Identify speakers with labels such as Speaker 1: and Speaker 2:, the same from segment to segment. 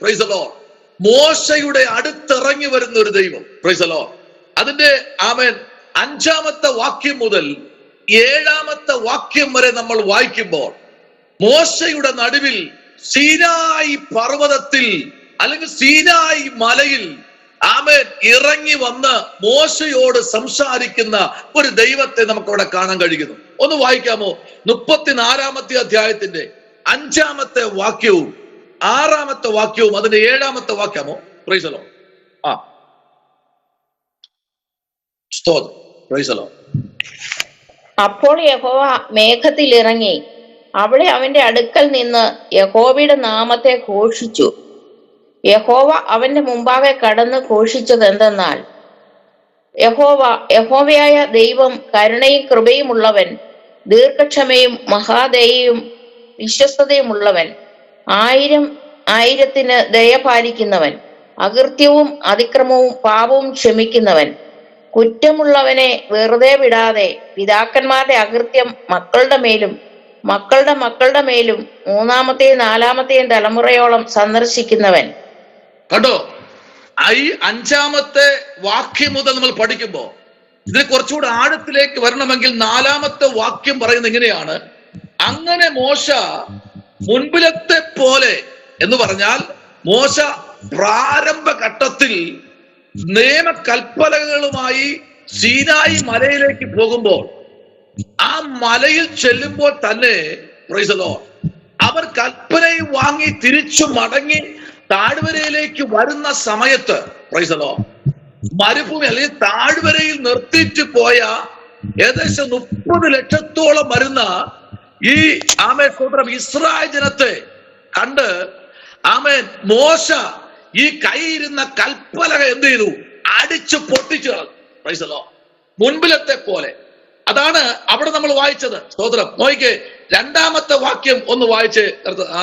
Speaker 1: Price the Lord മോശയുടെ അടുത്തിറങ്ങി വരുന്ന ഒരു ദൈവം. Price the Lord. അതിന്റെ ആമേൻ 5-ാമത്തെ വാക്യം മുതൽ 7-ാമത്തെ വാക്യം വരെ നമ്മൾ വായിക്കുമ്പോൾ മോശയുടെ നടുവിൽ സീനായി പർവ്വതത്തിൽ അല്ലെങ്കിൽ സീനായി മലയിൽ ആമേൻ ഇറങ്ങി വന്ന് മോശയോട് സംസാരിക്കുന്ന ഒരു ദൈവത്തെ നമുക്ക് അവിടെ കാണാൻ കഴിയുന്നു. ഒന്ന് വായിക്കാമോ? 34-ാമത്തെ അധ്യായത്തിന്റെ 5-ാമത്തെ വാക്യവും 6-ാമത്തെ വാക്യവും അതിന്റെ 7-ാമത്തെ വാക്യമോ? Praise the Lord. സ്തോത്രം. Praise the Lord.
Speaker 2: അപ്പോൾ യഹോവ മേഘത്തിൽ ഇറങ്ങി അവിടെ അവന്റെ അടുക്കൽ നിന്ന് യഹോവയുടെ നാമത്തെ ഘോഷിച്ചു. യഹോവ അവന്റെ മുമ്പാകെ കടന്ന് ഘോഷിച്ചത് എന്തെന്നാൽ, യഹോവയായ ദൈവം കരുണയും കൃപയും ഉള്ളവൻ, ദീർഘക്ഷമയും മഹാദയയും വിശ്വസ്തതയും ഉള്ളവൻ, 1000-1000 ദയ പാലിക്കുന്നവൻ, അകൃത്യവും അതിക്രമവും പാപവും ക്ഷമിക്കുന്നവൻ, കുറ്റമുള്ളവനെ വെറുതെ വിടാതെ പിതാക്കന്മാരുടെ അകൃത്യം മക്കളുടെ മേലും മക്കളുടെ മക്കളുടെ മേലും 3-ാമത്തെയും 4-ാമത്തെയും തലമുറയോളം സന്ദർശിക്കുന്നവൻ.
Speaker 1: കണ്ടോ? ഈ 5-ാമത്തെ വാക്യം മുതൽ നമ്മൾ പഠിക്കുമ്പോ ഇതിന് കുറച്ചുകൂടെ ആഴത്തിലേക്ക് വരണമെങ്കിൽ 4-ാമത്തെ വാക്യം പറയുന്നത് ഇങ്ങനെയാണ്: അങ്ങനെ മോശ മുൻപിലത്തെ പോലെ എന്ന് പറഞ്ഞാൽ മോശ പ്രാരംഭഘട്ടത്തിൽ നിയമകൽപ്പനകളുമായി സീനായി മലയിലേക്ക് പോകുമ്പോൾ ആ മലയിൽ ചെല്ലുമ്പോൾ തന്നെ പ്രൈസ് ദി ലോർഡ് അവർ കൽപ്പനയും വാങ്ങി തിരിച്ചു മടങ്ങി താഴ്വരയിലേക്ക് വരുന്ന സമയത്ത് പ്രൈസ് ദി ലോർഡ് മരുഭൂമി അല്ലെങ്കിൽ താഴ്വരയിൽ നിർത്തിയിട്ട് പോയ ഏകദേശം 30 ലക്ഷത്തോളം വരുന്ന ഈ ആമേൻ സ്തോത്രം ഇസ്രായേൽ ജനത്തെ കണ്ട് ആമേൻ മോശ ഈ കൈയിരുന്ന കൽപ്പലക എന്ത് ചെയ്തു? അടിച്ചു പൊട്ടിച്ചു കളഞ്ഞു. Price the Lord. മുൻപിലത്തെ പോലെ. അതാണ് അവിടെ നമ്മൾ വായിച്ചത്. സ്തോത്രം. നോയിക്കേ, 2-ാമത്തെ വാക്യം ഒന്ന് വായിച്ച്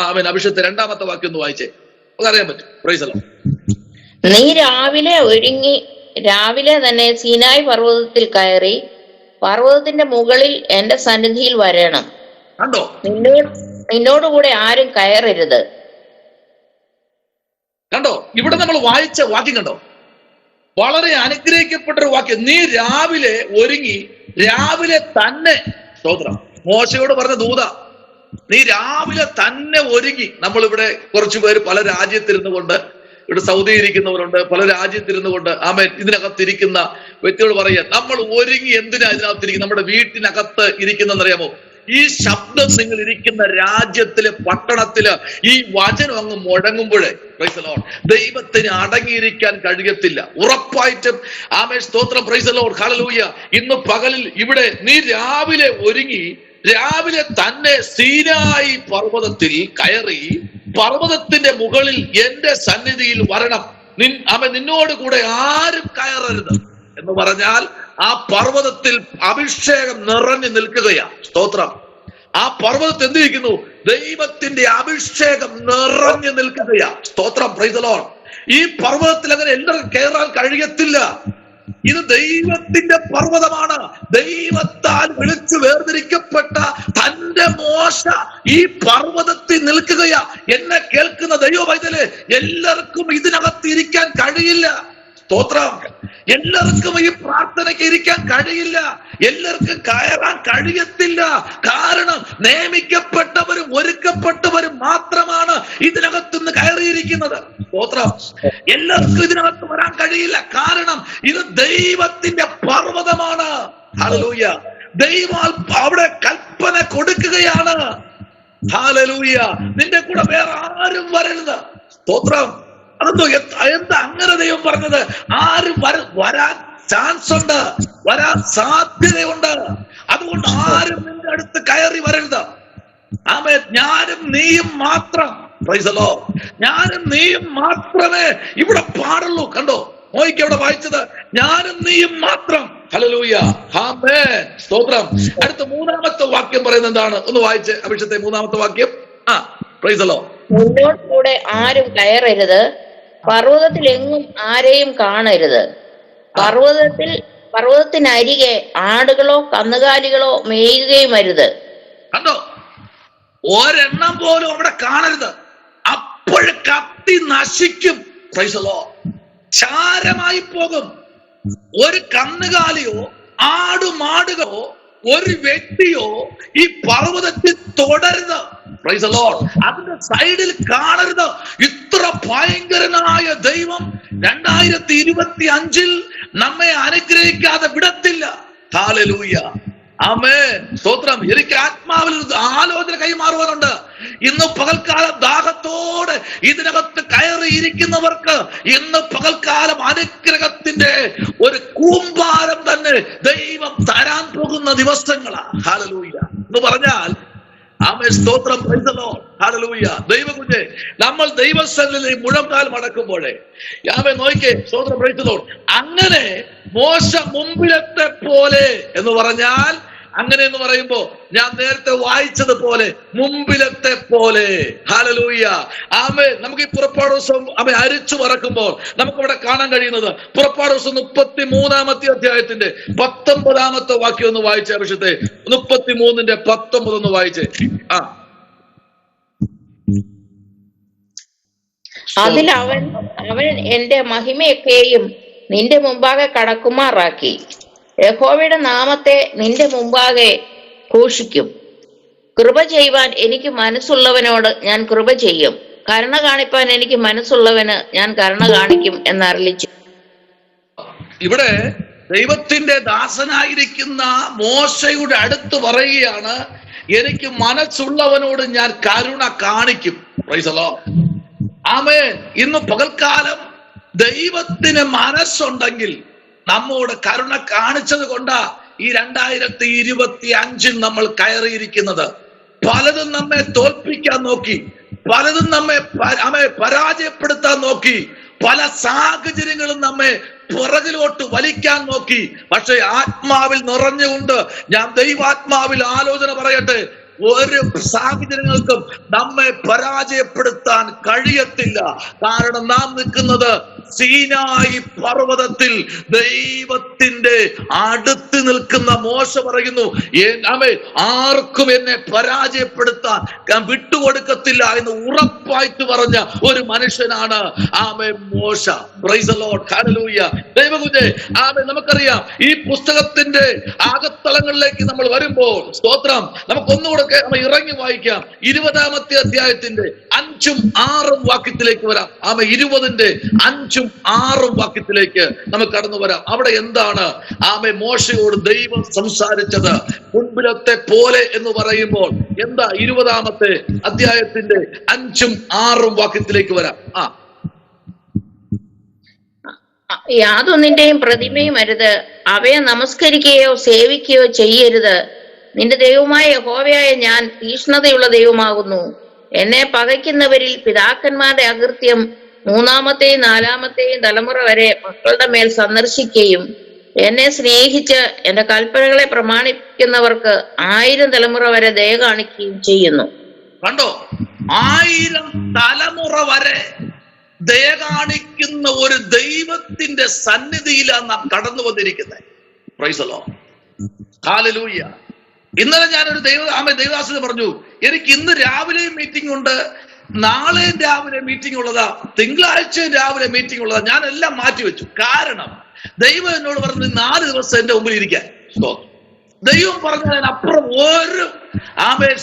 Speaker 1: ആമേൻ അഭിഷേകത്തെ 2-ാമത്തെ വാക്യം ഒന്ന് വായിച്ചേ, അറിയാൻ പറ്റും. Price the Lord.
Speaker 2: നീ രാവിലെ ഒരുങ്ങി രാവിലെ തന്നെ സീനായി പർവ്വതത്തിൽ കയറി പർവ്വതത്തിന്റെ മുകളിൽ എന്റെ സന്നിധിയിൽ വരണം.
Speaker 1: കണ്ടോ?
Speaker 2: നിന്നോടുകൂടെ ആരും കയറരുത്.
Speaker 1: കണ്ടോ? ഇവിടെ നമ്മൾ വായിച്ച വാക്യം കണ്ടോ? വളരെ അനുഗ്രഹിക്കപ്പെട്ട ഒരു വാക്യം. നീ രാവിലെ ഒരുങ്ങി രാവിലെ തന്നെ. സ്തോത്രം. മോശയോട് പറഞ്ഞ ദൂത, നീ രാവിലെ തന്നെ ഒരുങ്ങി. നമ്മളിവിടെ കുറച്ചു പേര് പല രാജ്യത്തിരുന്നു കൊണ്ട്, ഇവിടെ സൗദി ഇരിക്കുന്നവരുണ്ട്, പല രാജ്യത്തിരുന്നു കൊണ്ട് ആമേൻ ഇതിനകത്തിരിക്കുന്ന വ്യക്തികൾ പറയുക, നമ്മൾ ഒരുങ്ങി എന്തിനാ ഇതിനകത്തിരിക്കും? നമ്മുടെ വീട്ടിനകത്ത് ഇരിക്കുന്നറിയാമോ? ഈ ശബ്ദം നിങ്ങൾ ഇരിക്കുന്ന രാജ്യത്തില് പട്ടണത്തില് ഈ വചനം അങ്ങ് മുഴങ്ങുമ്പോഴേ പ്രൈസ് ദി ലോർഡ് ദൈവത്തിന് അടങ്ങിയിരിക്കാൻ കഴിയത്തില്ല. ഉറപ്പായിട്ടും ആമേൻ സ്തോത്രം. Praise the Lord. ഹല്ലേലൂയ. ഇന്ന് പകലിൽ ഇവിടെ നീ രാവിലെ ഒരുങ്ങി രാവിലെ തന്നെ സീനായി പർവ്വതത്തിൽ കയറി പർവ്വതത്തിന്റെ മുകളിൽ എന്റെ സന്നിധിയിൽ വരണം. നിന്നോട് കൂടെ ആരും കയറരുത് എന്ന് പറഞ്ഞാൽ ആ പർവ്വതത്തിൽ അഭിഷേകം നിറഞ്ഞു നിൽക്കുകയാ. സ്തോത്രം. ആ പർവ്വതത്തിൽ എന്തിരിക്കുന്നു? ദൈവത്തിന്റെ അഭിഷേകം നിറഞ്ഞു നിൽക്കുകയാ. സ്തോത്രം. Praise the Lord. ഈ പർവ്വതത്തിൽ അങ്ങനെ എല്ലാവർക്കും കയറാൻ കഴിയത്തില്ല. ഇത് ദൈവത്തിന്റെ പർവ്വതമാണ്. ദൈവത്താൽ വിളിച്ചു വേർതിരിക്കപ്പെട്ട തന്റെ മോശ ഈ പർവ്വതത്തിൽ നിൽക്കുകയാ. എന്നെ കേൾക്കുന്ന ദൈവ പൈതലേ, എല്ലാവർക്കും ഇതിനകത്ത് ഇരിക്കാൻ കഴിയില്ല. സ്തോത്രം. എല്ലാവർക്കും ഈ പ്രാർത്ഥനയ്ക്ക് ഇരിക്കാൻ കഴിയില്ല. എല്ലാവർക്കും കയറാൻ കഴിയത്തില്ല. കാരണം നിയമിക്കപ്പെട്ടവരും ഒരുക്കപ്പെട്ടവരും മാത്രമാണ് ഇതിനകത്തുനിന്ന് കയറിയിരിക്കുന്നത്. സ്തോത്രം. എല്ലാവർക്കും ഇതിനകത്ത് വരാൻ കഴിയില്ല. കാരണം ഇത് ദൈവത്തിന്റെ പർവ്വതമാണ്. ഹല്ലേലൂയ. ദൈവം അവിടെ കൽപ്പന കൊടുക്കുകയാണ്. ഹല്ലേലൂയ. നിന്റെ കൂടെ വേറെ ആരും വരരുത്. സ്തോത്രം. അതെന്തോ എന്താ അങ്ങനെ ദൈവം പറഞ്ഞത്? ആരും വരാൻ ചാൻസ് ഉണ്ട്, വരാൻ സാധ്യതയുണ്ട്. അതുകൊണ്ട് ആരും നിന്റെ അടുത്ത് കയറി വരരുത്. ആമേൻ. ഞാനും നീയും മാത്രം. Price the Lord. ഞാനും നീയും മാത്രമേ ഇവിടെ പാടുള്ളൂ. കണ്ടോ? മോയ്ക്ക് അവിടെ വായിച്ചത് ഞാനും നീയും മാത്രം. ഹല്ലേലൂയ. ആമേൻ. സ്തോത്രം. അടുത്ത 3-ാമത്തെ വാക്യം പറയുന്നത് എന്താണ്? ഒന്ന് വായിച്ച് അഭിഷേകത്തെ 3-ാമത്തെ വാക്യം. Praise the Lord.
Speaker 2: നിന്നോട് കൂടെ ആരും കയറരുത്, പർവ്വതത്തിലെങ്ങും ആരെയും കാണരുത്. പർവ്വതത്തിനരികെ ആടുകളോ കന്നുകാലികളോ മേയുകയും അരുത്.
Speaker 1: കണ്ടോ? ഒരെണ്ണം പോലും അവിടെ കാണരുത്. അപ്പോൾ കത്തി നശിക്കും. Price the Lord. ചാരമായി പോകും. ഒരു കന്നുകാലിയോ ആടുമാടുകളോ ഒരു വ്യക്തിയോ ഈ പർവ്വതത്തിൽ തുടരുത്. Price the Lord. അതിന്റെ സൈഡിൽ കാണരുത്. ഇത്ര ഭയങ്കരനായ ദൈവം 2025 നമ്മെ അനുഗ്രഹിക്കാതെ വിടത്തില്ല. ഹല്ലേലൂയ, ആമേൻ, സ്തോത്രം. എനിക്ക് ആത്മാവിൽ ആലോചന കൈമാറുവാനുണ്ട്. ഇന്ന് പകൽക്കാലം ദാഹത്തോടെ ഇതിനകത്ത് കയറിയിരിക്കുന്നവർക്ക് ഇന്ന് പകൽക്കാലം അനുഗ്രഹത്തിന്റെ ഒരു കൂമ്പാരം തന്നെ ദൈവം തരാൻ പോകുന്ന ദിവസങ്ങളാണ്. ഹല്ലേലൂയ എന്ന് പറഞ്ഞാൽ ആമേൻ, സ്തോത്രം. Praise the Lord. ഹല്ലേലൂയ. ദൈവകുഞ്ഞേ, നമ്മൾ ദൈവസന്നിധിയിൽ മുഴങ്കാൽ മടക്കുമ്പോഴേ ആമേൻ നോക്കിക്കേ, സ്തോത്രം. Praise the Lord. അങ്ങനെ മോശ മുമ്പിലത്തെ പോലെ എന്ന് പറഞ്ഞാൽ, അങ്ങനെ എന്ന് പറയുമ്പോ ഞാൻ നേരത്തെ വായിച്ചതുപോലെ മുമ്പിലത്തെ പോലെ. ഹല്ലേലൂയ, ആമേൻ. നമുക്ക് ഈ പുറപ്പാട് ദിവസം ആമേൻ അരിച്ചു പറക്കുമ്പോൾ നമുക്കിവിടെ കാണാൻ കഴിയുന്നത് പുറപ്പാട് ദിവസം 33-ാമത്തെ അധ്യായത്തിന്റെ 19-ാമത്തെ വാക്യം ഒന്ന് വായിച്ച അഭിഷത്തെ. 33-19 ഒന്ന് വായിച്ചേ.
Speaker 2: അതിൽ അവൻ എന്റെ മഹിമയൊക്കെയും നിന്റെ മുമ്പാകെ കടക്കുമാറാക്കി. യഹോവയുടെ നാമത്തെ നിന്റെ മുമ്പാകെ ഘോഷിക്കും. കൃപ ചെയ്യുവാൻ എനിക്ക് മനസ്സുള്ളവനോട് ഞാൻ കൃപ ചെയ്യും, കരുണ കാണിപ്പാൻ എനിക്ക് മനസ്സുള്ളവന് ഞാൻ കരുണ കാണിക്കും എന്നറിയിച്ചു.
Speaker 1: ഇവിടെ ദൈവത്തിന്റെ ദാസനായിരിക്കുന്ന മോശയുടെ അടുത്ത് പറയുകയാണ്, എനിക്ക് മനസ്സുള്ളവനോട് ഞാൻ കരുണ കാണിക്കും. Praise the Lord. ആമേൻ. ഇന്ന് പകൽക്കാലം ദൈവത്തിന് മനസ്സുണ്ടെങ്കിൽ നമ്മോട് കരുണ കാണിച്ചത് കൊണ്ടാ ഈ 2025 നമ്മൾ കയറിയിരിക്കുന്നത്. പലതും നമ്മെ തോൽപ്പിക്കാൻ നോക്കി, പലതും നമ്മെ പരാജയപ്പെടുത്താൻ നോക്കി, പല സാഹചര്യങ്ങളും നമ്മെ പുറകിലോട്ട് വലിക്കാൻ നോക്കി. പക്ഷെ ആത്മാവിൽ നിറഞ്ഞുകൊണ്ട് ഞാൻ ദൈവാത്മാവിൽ ആലോചന പറയട്ടെ, ഒരു സാഹചര്യങ്ങൾക്കും നമ്മെ പരാജയപ്പെടുത്താൻ കഴിയത്തില്ല. കാരണം നാം നിൽക്കുന്നത് സീനായി പർവ്വതത്തിൽ ദൈവത്തിന്റെ അടുത്ത് നിൽക്കുന്ന മോശ പറയുന്നു, ആർക്കും എന്നെ പരാജയപ്പെടുത്താൻ ഞാൻ വിട്ടുകൊടുക്കത്തില്ല എന്ന് ഉറപ്പായിട്ട് പറഞ്ഞ ഒരു മനുഷ്യനാണ് മോശ. Price the Lord. ഹല്ലേലൂയ. ദൈവകുഞ്ഞേ, നമുക്കറിയാം ഈ പുസ്തകത്തിന്റെ ആകത്തളങ്ങളിലേക്ക് നമ്മൾ വരുമ്പോൾ, സ്തോത്രം, നമുക്കൊന്നുകൂടെ ഇറങ്ങി വായിക്കാം. 20-ാമത്തെ അധ്യായത്തിന്റെ 5ഉം 6ഉം വാക്യത്തിലേക്ക് വരാം. 20ന്റെ 5ഉം 6ഉം വാക്യത്തിലേക്ക് നമുക്ക് കടന്നു വരാം. അവിടെ എന്താണ് മോശയോട് ദൈവം സംസാരിച്ചത്? മുൻപിലത്തെ പോലെ എന്ന് പറയുമ്പോൾ എന്താ? 20-ാമത്തെ അധ്യായത്തിന്റെ 5ഉം 6ഉം വാക്യത്തിലേക്ക് വരാം.
Speaker 2: യാതൊന്നിന്റെയും പ്രതിമയും അരുത്, അവയെ നമസ്കരിക്കുകയോ സേവിക്കുകയോ ചെയ്യരുത്. നിന്റെ ദൈവമായ യഹോവയായ ഞാൻ തീക്ഷ്ണതയുള്ള ദൈവമാകുന്നു. എന്നെ പകയ്ക്കുന്നവരിൽ പിതാക്കന്മാരുടെ അകൃത്യം 3-ാമത്തെയും 4-ാമത്തെയും തലമുറ വരെ മക്കളുടെ മേൽ സന്ദർശിക്കുകയും എന്നെ സ്നേഹിച്ച് എന്റെ കൽപ്പനകളെ പ്രമാണിക്കുന്നവർക്ക് 1000 തലമുറ വരെ ദയ കാണിക്കുകയും ചെയ്യുന്നു.
Speaker 1: കണ്ടോ? 1000 തലമുറ വരെ ദയ കാണിക്കുന്ന ഒരു ദൈവത്തിന്റെ സന്നിധിയിലാണ് നാം കടന്നു വന്നിരിക്കുന്നത്. Price the Lord. ഹല്ലേലൂയ. ഇന്നലെ ഞാനൊരു ദൈവദാസന് പറഞ്ഞു, എനിക്ക് ഇന്ന് രാവിലെയും മീറ്റിംഗ് ഉണ്ട്, നാളെയും രാവിലെ മീറ്റിംഗ് ഉള്ളതാ, തിങ്കളാഴ്ചയും രാവിലെ മീറ്റിംഗ് ഉള്ളതാ. ഞാൻ എല്ലാം മാറ്റിവെച്ചു. കാരണം ദൈവം എന്നോട് പറഞ്ഞു 4 ദിവസം എന്റെ മുമ്പിൽ ഇരിക്കാൻ. ദൈവം പറഞ്ഞതിനപ്പുറം ഒരു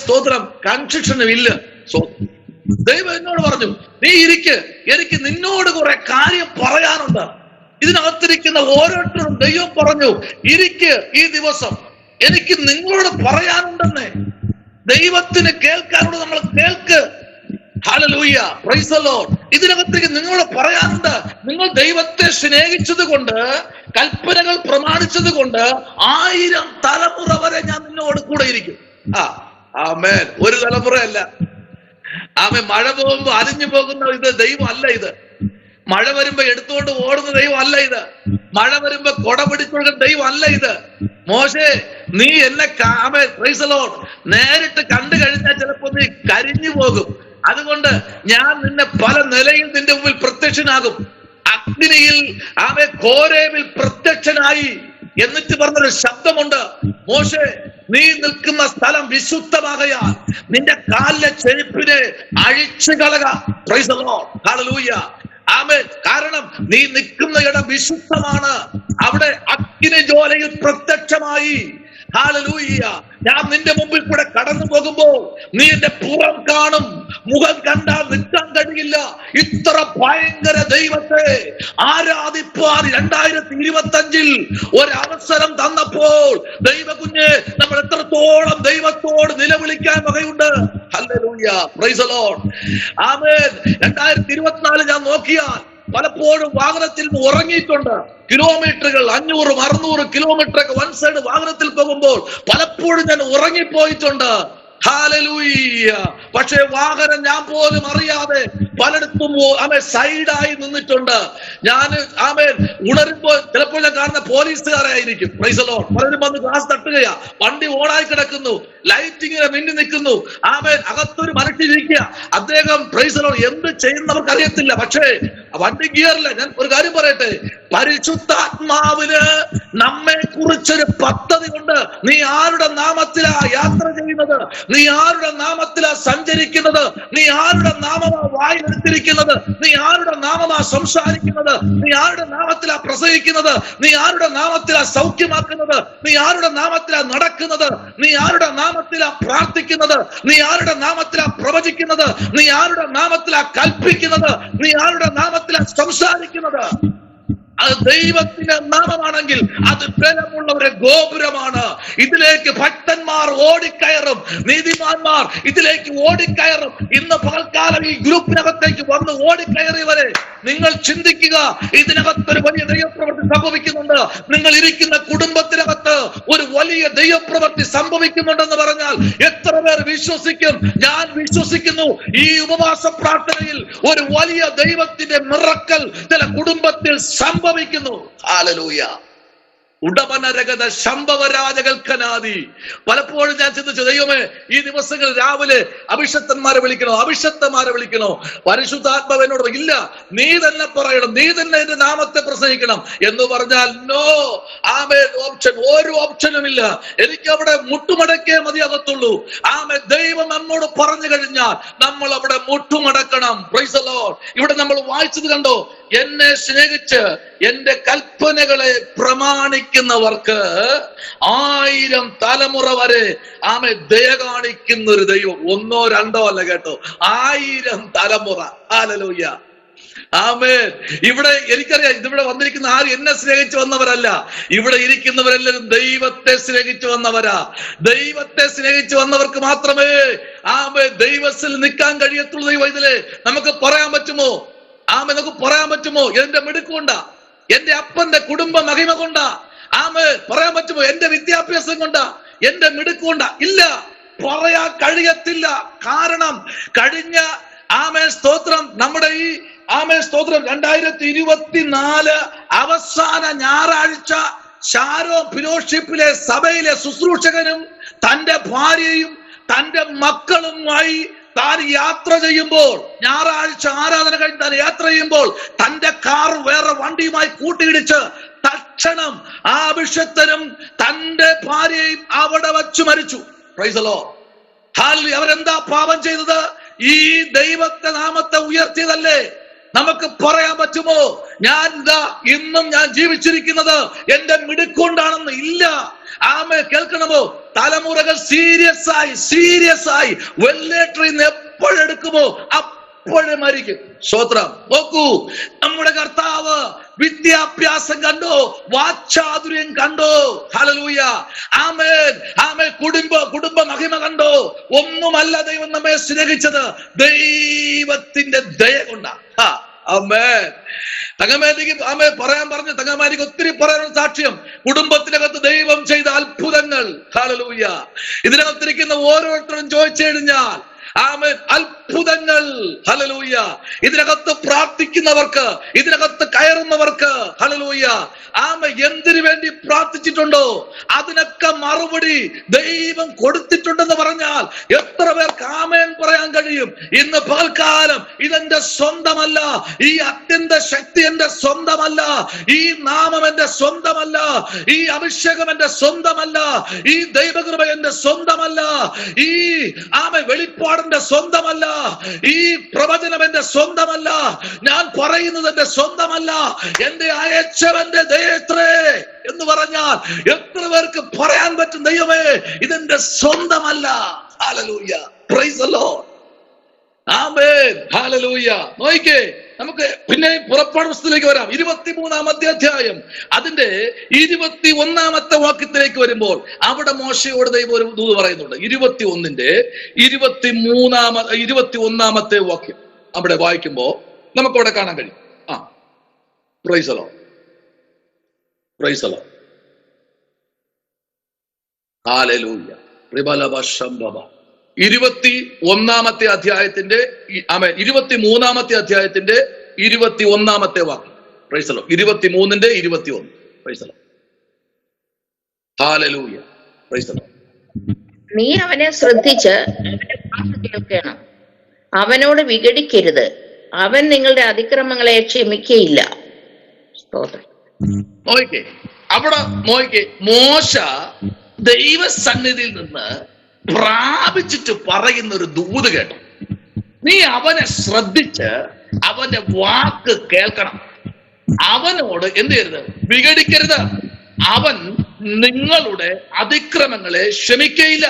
Speaker 1: സ്തോത്രം കൺസ്ട്രക്ഷനും ഇല്ല. ദൈവം എന്നോട് പറഞ്ഞു, നീ ഇരിക്ക്, എനിക്ക് നിന്നോട് കുറെ കാര്യം പറയാനുണ്ട്. ഇതിനകത്തിരിക്കുന്ന ഓരോരുത്തരും ദൈവം പറഞ്ഞു, ഇരിക്ക്, ഈ ദിവസം എനിക്ക് നിങ്ങളോട് പറയാനുണ്ടെന്നേ. ദൈവത്തിന് കേൾക്കാനോട് നമ്മൾ കേൾക്ക്. ഹല്ലേലൂയ. Praise the Lord. ഇതിനകത്തേക്ക് നിങ്ങളോട് പറയാനുണ്ട്. നിങ്ങൾ ദൈവത്തെ സ്നേഹിച്ചത് കൊണ്ട്, കൽപ്പനകൾ പ്രമാണിച്ചത് കൊണ്ട് 1000 തലമുറ വരെ ഞാൻ നിന്നോട് കൂടെ ഇരിക്കും. ആമേൻ. ഒരു തലമുറയല്ല. മഴ പോകുമ്പോ അലിഞ്ഞു പോകുന്ന ഇത് ദൈവം അല്ല. ഇത് മഴ വരുമ്പോ എടുത്തുകൊണ്ട് ഓടുന്ന ദൈവം അല്ല. ഇത് മഴ വരുമ്പോ കൊട പിടിച്ചുകൊടുക്കുന്ന ദൈവം അല്ല. ഇത് മോശേ, നീ എന്നെ പ്രൈസ് ദി ലോർഡ് നേരിട്ട് കണ്ടു കഴിഞ്ഞാൽ ചിലപ്പോ നീ കരിഞ്ഞു പോകും. അതുകൊണ്ട് ഞാൻ നിന്നെ പല നിലയിൽ നിന്റെ മുമ്പിൽ പ്രത്യക്ഷനാകും. അഗ്നിയിൽ കോരേവിൽ പ്രത്യക്ഷനായി എന്നിട്ട് പറഞ്ഞൊരു ശബ്ദമുണ്ട്, മോശെ നീ നിൽക്കുന്ന സ്ഥലം വിശുദ്ധമാകയാൽ നിന്റെ കാലിലെ ചെരുപ്പിനെ അഴിച്ചു കളക. പ്രൈസ് ദി ലോർഡ്, ഹല്ലേലൂയ, ആമേൻ. കാരണം നീ നിൽക്കുന്ന ഇടം വിശുദ്ധമാണ്. അവിടെ അഗ്നി ജ്വാലയിൽ പ്രത്യക്ഷമായി. ഹല്ലേലൂയ. ഞാൻ നിന്റെ മുമ്പിൽ കൂടെ കടന്നു പോകുമ്പോൾ നീ എന്റെ പുറം കാണും, മുഖം കണ്ടാൽ നിൽക്കാൻ കഴിയില്ല. ഇത്ര ഭയങ്കര ദൈവത്തെ ആരാധിപ്പാൻ 2025 ഒരവസരം തന്നപ്പോൾ ദൈവകുഞ്ഞെ നമ്മൾ എത്രത്തോളം ദൈവത്തോട് നിലവിളിക്കാൻ വകയുണ്ട്. ഹല്ലേലൂയ, പ്രൈസ് ദി ലോർഡ്, ആമേൻ. 2024 ഞാൻ നോക്കിയാൽ പലപ്പോഴും വാഹനത്തിൽ നിന്ന് ഉറങ്ങിയിട്ടുണ്ട്. കിലോമീറ്ററുകൾ 500, 600 കിലോമീറ്റർ ഒക്കെ വൺ സൈഡ് വാഹനത്തിൽ പോകുമ്പോൾ പലപ്പോഴും ഞാൻ ഉറങ്ങിപ്പോയിട്ടുണ്ട്. ഹല്ലേലൂയ. പക്ഷേ വാഹനം ഞാൻ പോലും അറിയാതെ പലയിടത്തും സൈഡായി നിന്നിട്ടുണ്ട്. ഞാൻ ഉണരുമ്പോൾ ചിലപ്പോൾ ഞാൻ കാണുന്ന പോലീസുകാരായിരിക്കും. Price the Lord. പലരും വന്ന് ഗ്ലാസ് തട്ടുകയാ, വണ്ടി ഓണായി കിടക്കുന്നു, ലൈറ്റിങ്ങിനെ മിന്നി നിൽക്കുന്നു. അകത്തൊരു മനുഷ്യരിക്കുക, അദ്ദേഹം പ്രൈസ് ദി ലോർഡ് എന്ത് ചെയ്യുന്നവർക്ക് അറിയത്തില്ല. പക്ഷേ വണ്ടി ഗിയറില്ല. ഞാൻ ഒരു കാര്യം പറയട്ടെ, പരിശുദ്ധാത്മാവിന് നമ്മെ കുറിച്ചൊരു പദ്ധതി ഉണ്ട്. നീ ആരുടെ നാമത്തിലാ യാത്ര ചെയ്യുന്നത്? നീ ആരുടെ നാമത്തിലാ സഞ്ചരിക്കുന്നത്? നീ ആരുടെ നാമമാ വായിലെടുത്തിരിക്കുന്നത്? നീ ആരുടെ നാമമാ സംസാരിക്കുന്നത്? നീ ആരുടെ നാമത്തിലാ പ്രസംഗിക്കുന്നത്? നീ ആരുടെ നാമത്തിലാ സൗഖ്യമാക്കുന്നത്? നീ ആരുടെ നാമത്തിലാ നടക്കുന്നത്? നീ ആരുടെ നാമത്തിലാ പ്രാർത്ഥിക്കുന്നത്? നീ ആരുടെ നാമത്തിലാ പ്രവചിക്കുന്നത്? നീ ആരുടെ നാമത്തിലാ കൽപ്പിക്കുന്നത്? നീ ആരുടെ നാമത്തിലാ സംസാരിക്കുന്നത്? അത് ദൈവത്തിന്റെ നാമമാണെങ്കിൽ അത് ബലമുള്ളവരെ ഗോപുരമാണ്. ഇതിലേക്ക് ഭക്തന്മാർ ഓടിക്കയറും, നീതിമാന്മാർ ഇതിലേക്ക് ഓടിക്കയറും. ഇന്ന് പകൽക്കാലം ഈ ഗ്രൂപ്പിനകത്തേക്ക് വന്ന് ഓടിക്കയറിയവരെ നിങ്ങൾ ചിന്തിക്കുക, ഇതിനകത്തൊരു വലിയ ദൈവപ്രവൃത്തി സംഭവിക്കുന്നുണ്ട്. നിങ്ങൾ ഇരിക്കുന്ന കുടുംബത്തിനകത്ത് ഒരു വലിയ ദൈവപ്രവൃത്തി സംഭവിക്കുന്നുണ്ടെന്ന് പറഞ്ഞാൽ എത്ര പേർ വിശ്വസിക്കും? ഞാൻ വിശ്വസിക്കുന്നു. ഈ ഉപവാസ പ്രാർത്ഥനയിൽ ഒരു വലിയ ദൈവത്തിന്റെ മിറക്കൽ ചില കുടുംബത്തിൽ സംഭവിക്കുന്നു. ഹല്ലേലൂയ. ഉടമനരഗത ശംഭവരാജകൽക്കനാദി. പലപ്പോഴും ഞാൻ ചിന്തിച്ചു, ദൈവമേ ഈ ദിവസങ്ങൾ രാവിലെ അഭിഷക്തന്മാരെ വിളിക്കണോ, അഭിഷക്തന്മാരെ വിളിക്കണോ? പരിശുദ്ധാത്മാവ് എന്നോട് ഇല്ല, നീ തന്നെ പറയണം, നീ തന്നെ എന്റെ നാമത്തെ പ്രസംഗിക്കണം എന്ന് പറഞ്ഞാൽ നോ, ആമേൻ, ഓപ്ഷൻ, ഒരു ഓപ്ഷനും ഇല്ല. എനിക്ക് അവിടെ മുട്ടുമടക്കേ മതിയാകത്തുള്ളൂ. ആമേൻ. ദൈവം നമ്മോട് പറഞ്ഞു കഴിഞ്ഞാൽ നമ്മൾ അവിടെ മുട്ടുമടക്കണം. Price the Lord. ഇവിടെ നമ്മൾ വായിച്ചത് കണ്ടോ, എന്നെ സ്നേഹിച്ച് എന്റെ കൽപ്പനകളെ പ്രമാണിക്കുന്നവർക്ക് 1000 തലമുറ വരെ ദയ കാണിക്കുന്ന ഒരു ദൈവം. 1 2 അല്ല കേട്ടോ, 1000 തലമുറ. ഹല്ലേലൂയ, ആമേൻ. ഇവിടെ എനിക്കറിയാം, ഇതിവിടെ വന്നിരിക്കുന്ന ആരും എന്നെ സ്നേഹിച്ചു വന്നവരല്ല. ഇവിടെ ഇരിക്കുന്നവരെല്ലാവരും ദൈവത്തെ സ്നേഹിച്ചു വന്നവരാ. ദൈവത്തെ സ്നേഹിച്ചു വന്നവർക്ക് മാത്രമേ ആമേൻ ദൈവത്തിൽ നിൽക്കാൻ കഴിയത്തുള്ളൂ. ദൈവം ഇതില് നമുക്ക് പറയാൻ പറ്റുമോ? നമുക്ക് പറയാൻ പറ്റുമോ? എന്റെ മിടുക്കൊണ്ടാ, എന്റെ അപ്പന്റെ കുടുംബ മഹിമ കൊണ്ടാ? പറയാൻ പറ്റുമോ? എന്റെ വിദ്യാഭ്യാസം കൊണ്ടാ, എന്റെ മിടുക്കൊണ്ടാ? ഇല്ല, പറയാൻ കഴിയത്തില്ല. കാരണം കഴിഞ്ഞ സ്തോത്രം, നമ്മുടെ ഈ സ്തോത്രം 2024 അവസാന ഞായറാഴ്ച ഷാരോ ഫെലോഷിപ്പിലെ സഭയിലെ ശുശ്രൂഷകനും തന്റെ ഭാര്യയും തന്റെ മക്കളുമായി താൻ യാത്ര ചെയ്യുമ്പോൾ, ഞായറാഴ്ച ആരാധന കഴിഞ്ഞ് താൻ യാത്ര ചെയ്യുമ്പോൾ തന്റെ കാർ വേറെ വണ്ടിയുമായി കൂട്ടിയിടിച്ച് തക്ഷണം ആ അഭിഷക്തനും തന്റെ ഭാര്യയും അവിടെ വച്ചു മരിച്ചു. Price the Lord. ഹല്ലേലൂയ. അവരെന്താ പാപം ചെയ്തത്? ഈ ദൈവത്തെ നാമത്തെ ഉയർത്തിയതല്ലേ? നമുക്ക് പറയാൻ പറ്റുമോ ഇന്നും ഞാൻ ജീവിച്ചിരിക്കുന്നത് എന്റെ മിടുക്കൊണ്ടാണെന്ന്? ഇല്ല. കേൾക്കണമോ? തലമുറകൾ സീരിയസ് ആയി വെല്ലേറ്ററിൽ നിന്ന് എപ്പോഴെടുക്കുമോ അപ്പോഴേ മരിക്കും. സ്തോത്രം. നോക്കൂ, നമ്മുടെ കർത്താവ് വിദ്യാഭ്യാസം കണ്ടോ, വാക്ചാതുര്യം കണ്ടോ? ഹല്ലേലൂയ, ആമേൻ, ആമേൻ. കുടുംബ മഹിമ കണ്ടോ? ഒന്നുമല്ല ദൈവം നമ്മെ സ്നേഹിച്ചത്, ദൈവത്തിന്റെ ദയ കൊണ്ടാ. തങ്ങമാരിക്ക് പറയാൻ പറഞ്ഞു, തങ്ങമാരിക്ക് ഒത്തിരി പറയാനുള്ള സാക്ഷ്യം. കുടുംബത്തിനകത്ത് ദൈവം ചെയ്ത അത്ഭുതങ്ങൾ. ഹല്ലേലൂയ. ഇതിനകത്തിരിക്കുന്ന ഓരോരുത്തരും ചോദിച്ചു കഴിഞ്ഞാൽ ആമേൻ, അത്ഭുതങ്ങൾ. ഹല്ലേലൂയ. ഇതിനകത്ത് പ്രാർത്ഥിക്കുന്നവർക്ക്, ഇതിനകത്ത് കയറുന്നവർക്ക്, ഹല്ലേലൂയ, ആമേൻ, എന്തിനു വേണ്ടി പ്രാർത്ഥിച്ചിട്ടുണ്ടോ അതിനൊക്കെ മറുപടി ദൈവം കൊടുത്തിട്ടുണ്ടെന്ന് പറഞ്ഞാൽ എത്ര പേർക്ക് ആമേൻ പറയാൻ കഴിയും? ഇന്ന് പകൽക്കാലം ഇതെന്റെ സ്വന്തമല്ല, ഈ അത്യന്ത ശക്തി എന്റെ സ്വന്തമല്ല, ഈ നാമം എന്റെ സ്വന്തമല്ല, ഈ അഭിഷേകം എന്റെ സ്വന്തമല്ല, ഈ ദൈവകൃപ എന്റെ സ്വന്തമല്ല, ഈ വെളിപ്പാടിന്റെ സ്വന്തമല്ല, ഈ പ്രവചനം എന്റെ സ്വന്തമല്ല, ഞാൻ പറയുന്നത് എന്റെ സ്വന്തമല്ല, എന്റെ അയച്ചവന്റെ ദയത്രേ എന്ന് പറഞ്ഞാൽ എത്ര പേർക്ക് പറയാൻ പറ്റും? ദൈവമേ, ഇതെന്റെ സ്വന്തമല്ല. ഹല്ലേലൂയ, പ്രൈസ് ദി ലോർഡ്, ആമേൻ, ഹല്ലേലൂയ. നോക്കിക്കേ, നമുക്ക് പിന്നെ പുറപ്പാട് പുസ്തകത്തിലേക്ക് വരാം. 23-ാമത്തെ അധ്യായം അതിന്റെ 21-ാമത്തെ വാക്യത്തിലേക്ക് വരുമ്പോൾ അവിടെ മോശയോട് ദൈവം ഒരു ദൂത് പറയുന്നുണ്ട്. 21-ന്റെ 21-ാമത്തെ വാക്യം അവിടെ വായിക്കുമ്പോ നമുക്ക് അവിടെ കാണാൻ കഴിയും. Praise the Lord, praise the Lord, ഹല്ലേലൂയ. 21-ാമത്തെ അധ്യായത്തിന്റെ 23-ാമത്തെ അധ്യായത്തിന്റെ 21-ാമത്തെ വാക്യം. Praise the Lord. 23-ന്റെ 21. പ്രൈസ് ദി ലോർഡ്, ഹല്ലേലൂയ, പ്രൈസ് ദി ലോർഡ്.
Speaker 2: നീ അവനെ ശ്രദ്ധിച്ച് അവന്റെ വാക്ക് കേൾക്കണം, അവനോട് വിഘടിക്കരുത്, അവൻ നിങ്ങളുടെ അതിക്രമങ്ങളെ ക്ഷമിക്കയില്ല. സ്തോത്രം.
Speaker 1: നോക്കിക്കേ, അവിടെ നോക്കിക്കേ, മോശ ദൈവസന്നിധിയിൽ നിന്ന് പ്രാപിച്ചിട്ട് പറയുന്ന ഒരു ദൂത് കേട്ടു. നീ അവനെ ശ്രദ്ധിച്ച് അവന്റെ വാക്ക് കേൾക്കണം, അവനോട് എന്ത് ചെയ്യരുത്? വിഘടിക്കരുത്, അവൻ നിങ്ങളുടെ അതിക്രമങ്ങളെ ക്ഷമിക്കയില്ല,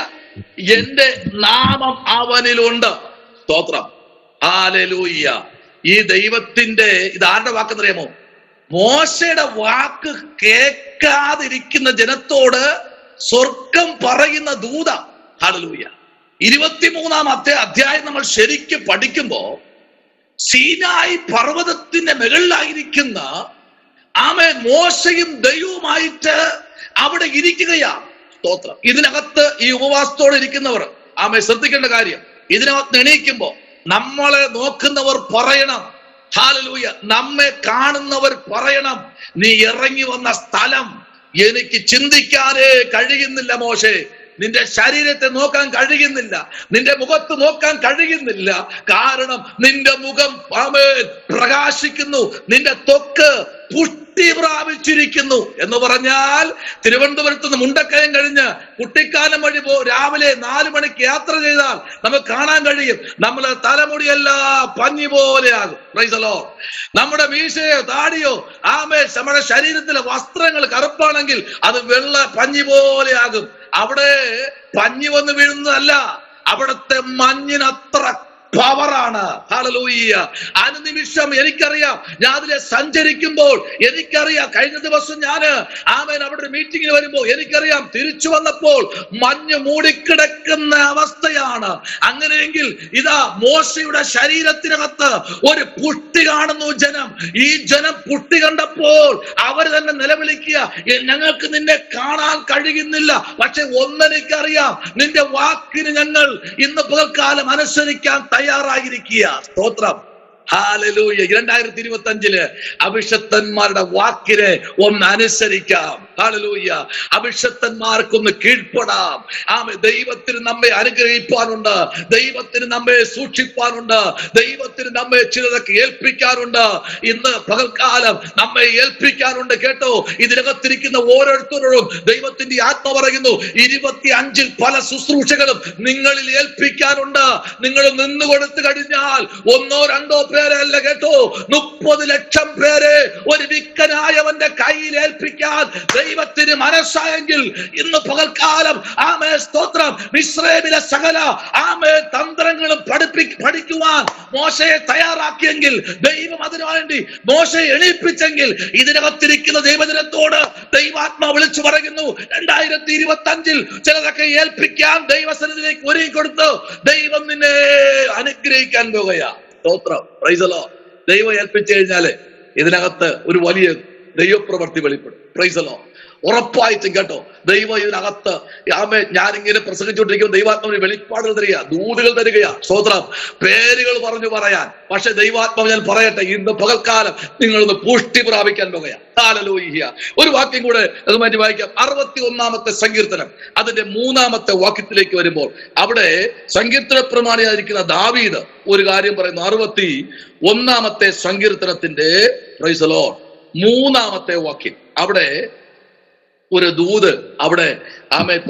Speaker 1: എന്റെ നാമം അവനിലുണ്ട്. സ്തോത്രം, ഹല്ലേലൂയ. ഈ ദൈവത്തിന്റെ ഇതാരുടെ വാക്കെന്നറിയാമോ? മോശയുടെ വാക്ക് കേൾക്കാതിരിക്കുന്ന ജനത്തോട് സ്വർഗം പറയുന്ന ദൂത. ഹല്ലേലൂയ. 23-ാമത്തെ അധ്യായം നമ്മൾ ശരിക്കും പഠിക്കുമ്പോ സീനായി പർവ്വതത്തിന്റെ മുകളിലായിരിക്കുന്ന മോശയും ദൈവവുമായിട്ട് അവിടെ ഇരിക്കുകയാണ്. സ്തോത്രം. ഇതിനകത്ത് ഈ ഉപവാസത്തോടെ ഇരിക്കുന്നവർ ശ്രദ്ധിക്കേണ്ട കാര്യം, ഇതിനകത്ത് എണീക്കുമ്പോ നമ്മളെ നോക്കുന്നവർ പറയണം, ഹല്ലേലൂയ, നമ്മെ കാണുന്നവർ പറയണം, നീ ഇറങ്ങി വന്ന സ്ഥലം എനിക്ക് ചിന്തിക്കാനേ കഴിയുന്നില്ല മോശേ. നിന്റെ ശരീരത്തെ നോക്കാൻ കഴിയുന്നില്ല, നിന്റെ മുഖത്ത് നോക്കാൻ കഴിയുന്നില്ല. കാരണം നിന്റെ മുഖം പ്രകാശിക്കുന്നു, നിന്റെ ത്വക്ക് പുഷ്ടി പ്രാപിച്ചിരിക്കുന്നു എന്ന് പറഞ്ഞാൽ തിരുവനന്തപുരത്ത് നിന്ന് മുണ്ടക്കയം കഴിഞ്ഞ് കുട്ടിക്കാനം വഴി രാവിലെ 4 മണിക്ക് യാത്ര ചെയ്താൽ നമുക്ക് കാണാൻ കഴിയും, നമ്മളെ തലമുടിയെല്ലാം പഞ്ഞി പോലെയാകും. Price the Lord. നമ്മുടെ മീശയോ താടിയോ നമ്മുടെ ശരീരത്തിലെ വസ്ത്രങ്ങൾ കറുപ്പാണെങ്കിൽ അത് വെള്ള പഞ്ഞി പോലെയാകും. അവിടെ പഞ്ഞി വന്ന് വീഴുന്നതല്ല, അവിടുത്തെ മഞ്ഞിനത്ര പവറാണ്. ഹല്ലേലൂയ. അനുനിമിഷം എനിക്കറിയാം, ഞാൻ അതിലെ സഞ്ചരിക്കുമ്പോൾ എനിക്കറിയാം. കഴിഞ്ഞ ദിവസം ഞാന് അവിടെ മീറ്റിംഗിന് വരുമ്പോൾ എനിക്കറിയാം, തിരിച്ചു വന്നപ്പോൾ മഞ്ഞ് മൂടിക്കിടക്കുന്ന അവസ്ഥയാണ്. അങ്ങനെയെങ്കിൽ ഇതാ മോശയുടെ ശരീരത്തിനകത്ത് ഒരു പുഷ്ടി കാണുന്നു ജനം. ഈ ജനം പുഷ്ടി കണ്ടപ്പോൾ അവർ തന്നെ നിലവിളിക്കുക, ഞങ്ങൾക്ക് നിന്നെ കാണാൻ കഴിയുന്നില്ല, പക്ഷെ ഒന്നെനിക്കറിയാം, നിന്റെ വാക്കിന് ഞങ്ങൾ ഇന്ന് പകൽക്കാലം അനുസരിക്കാൻ തയ്യാറായിരിക്കുക. സ്തോത്രം, ഹല്ലേലൂയ. 2025 അഭിഷക്തന്മാരുടെ വാക്കിനെ ഒന്ന് അനുസരിക്കാം. ഹല്ലേലൂയ. അഭിഷക്തന്മാർക്കൊന്ന് കീഴ്പ്പെടാം. ദൈവത്തിന് നമ്മെ അനുഗ്രഹിപ്പാനുണ്ട്, ദൈവത്തിന് നമ്മെ സൂക്ഷിപ്പാനുണ്ട്, ദൈവത്തിന് നമ്മെ ചിലതൊക്കെ ഏൽപ്പിക്കാനുണ്ട്. ഇന്ന് പകൽക്കാലം നമ്മെ ഏൽപ്പിക്കാനുണ്ട്. കേട്ടോ, ഇതിനകത്തിരിക്കുന്ന ഓരോരുത്തരോടും ദൈവത്തിന്റെ ആത്മ പറയുന്നു, 25 പല ശുശ്രൂഷകളും നിങ്ങളിൽ ഏൽപ്പിക്കാനുണ്ട്. നിങ്ങൾ നിന്ന് കൊടുത്തു കഴിഞ്ഞാൽ 1-2 പേരല്ല, കേട്ടോ, 30 ലക്ഷം പേരെ ഒരു വിക്കനായവന്റെ കയ്യിൽ ഏൽപ്പിക്കാൻ ദൈവത്തിന് മനസ്സായെങ്കിൽ ഇന്ന് പകൽക്കാലം സ്തോത്രം, മിസ്രയീമിലെ സകല തന്ത്രങ്ങളും പഠിക്കുവാൻ മോശയെ തയ്യാറാക്കിയെങ്കിൽ, ദൈവം അതിനുവേണ്ടി മോശയെ എണീപ്പിച്ചെങ്കിൽ, ഇതിനകത്തിരിക്കുന്ന ദൈവജനത്തോട് ദൈവാത്മാ വിളിച്ചു പറയുന്നു, 2025 ചിലതൊക്കെ ഏൽപ്പിക്കാൻ ദൈവസന്നിധിയിലേക്ക് ഒരുങ്ങി കൊടുത്തു. ദൈവം നിന്നെ അനുഗ്രഹിക്കാൻ പോകുകയാ. സ്തോത്രം, പ്രൈസ് ദി ലോർഡ്. ദൈവം ഏൽപ്പിച്ചു കഴിഞ്ഞാല് ഇതിനകത്ത് ഒരു വലിയ ദൈവപ്രവൃത്തി വെളിപ്പെടും. Praise the Lord. ഉറപ്പായിട്ടും കേട്ടോ, ദൈവം ഇതിനകത്ത് ഞാനിങ്ങനെ പ്രസംഗിച്ചുകൊണ്ടിരിക്കും, ദൈവാത്മാവിന് വെളിപ്പാടുകൾ തരിക, ദൂതുകൾ തരികയാ. സ്തോത്രം. പേരുകൾ പറഞ്ഞു പറയാൻ. പക്ഷെ ദൈവാത്മാവ് ഞാൻ പറയട്ടെ, ഇന്ന് പകൽക്കാലം നിങ്ങളൊന്ന് പുഷ്ടി പ്രാപിക്കാൻ പോകുകയാ. ഹല്ലേലൂയ. ഒരു വാക്യം കൂടെ അത് മാറ്റി വായിക്കാം. 61-ാമത്തെ സങ്കീർത്തനം അതിന്റെ 3-ാമത്തെ വാക്യത്തിലേക്ക് വരുമ്പോൾ അവിടെ സങ്കീർത്തന പ്രമാണിയായിരിക്കുന്ന ദാവീദ് ഒരു കാര്യം പറയുന്നു. 61-ാമത്തെ സങ്കീർത്തനത്തിന്റെ പ്രൈസ് ദി ലോർഡ് 3-ാമത്തെ വാക്യം അവിടെ ഒരു ദൂത് അവിടെ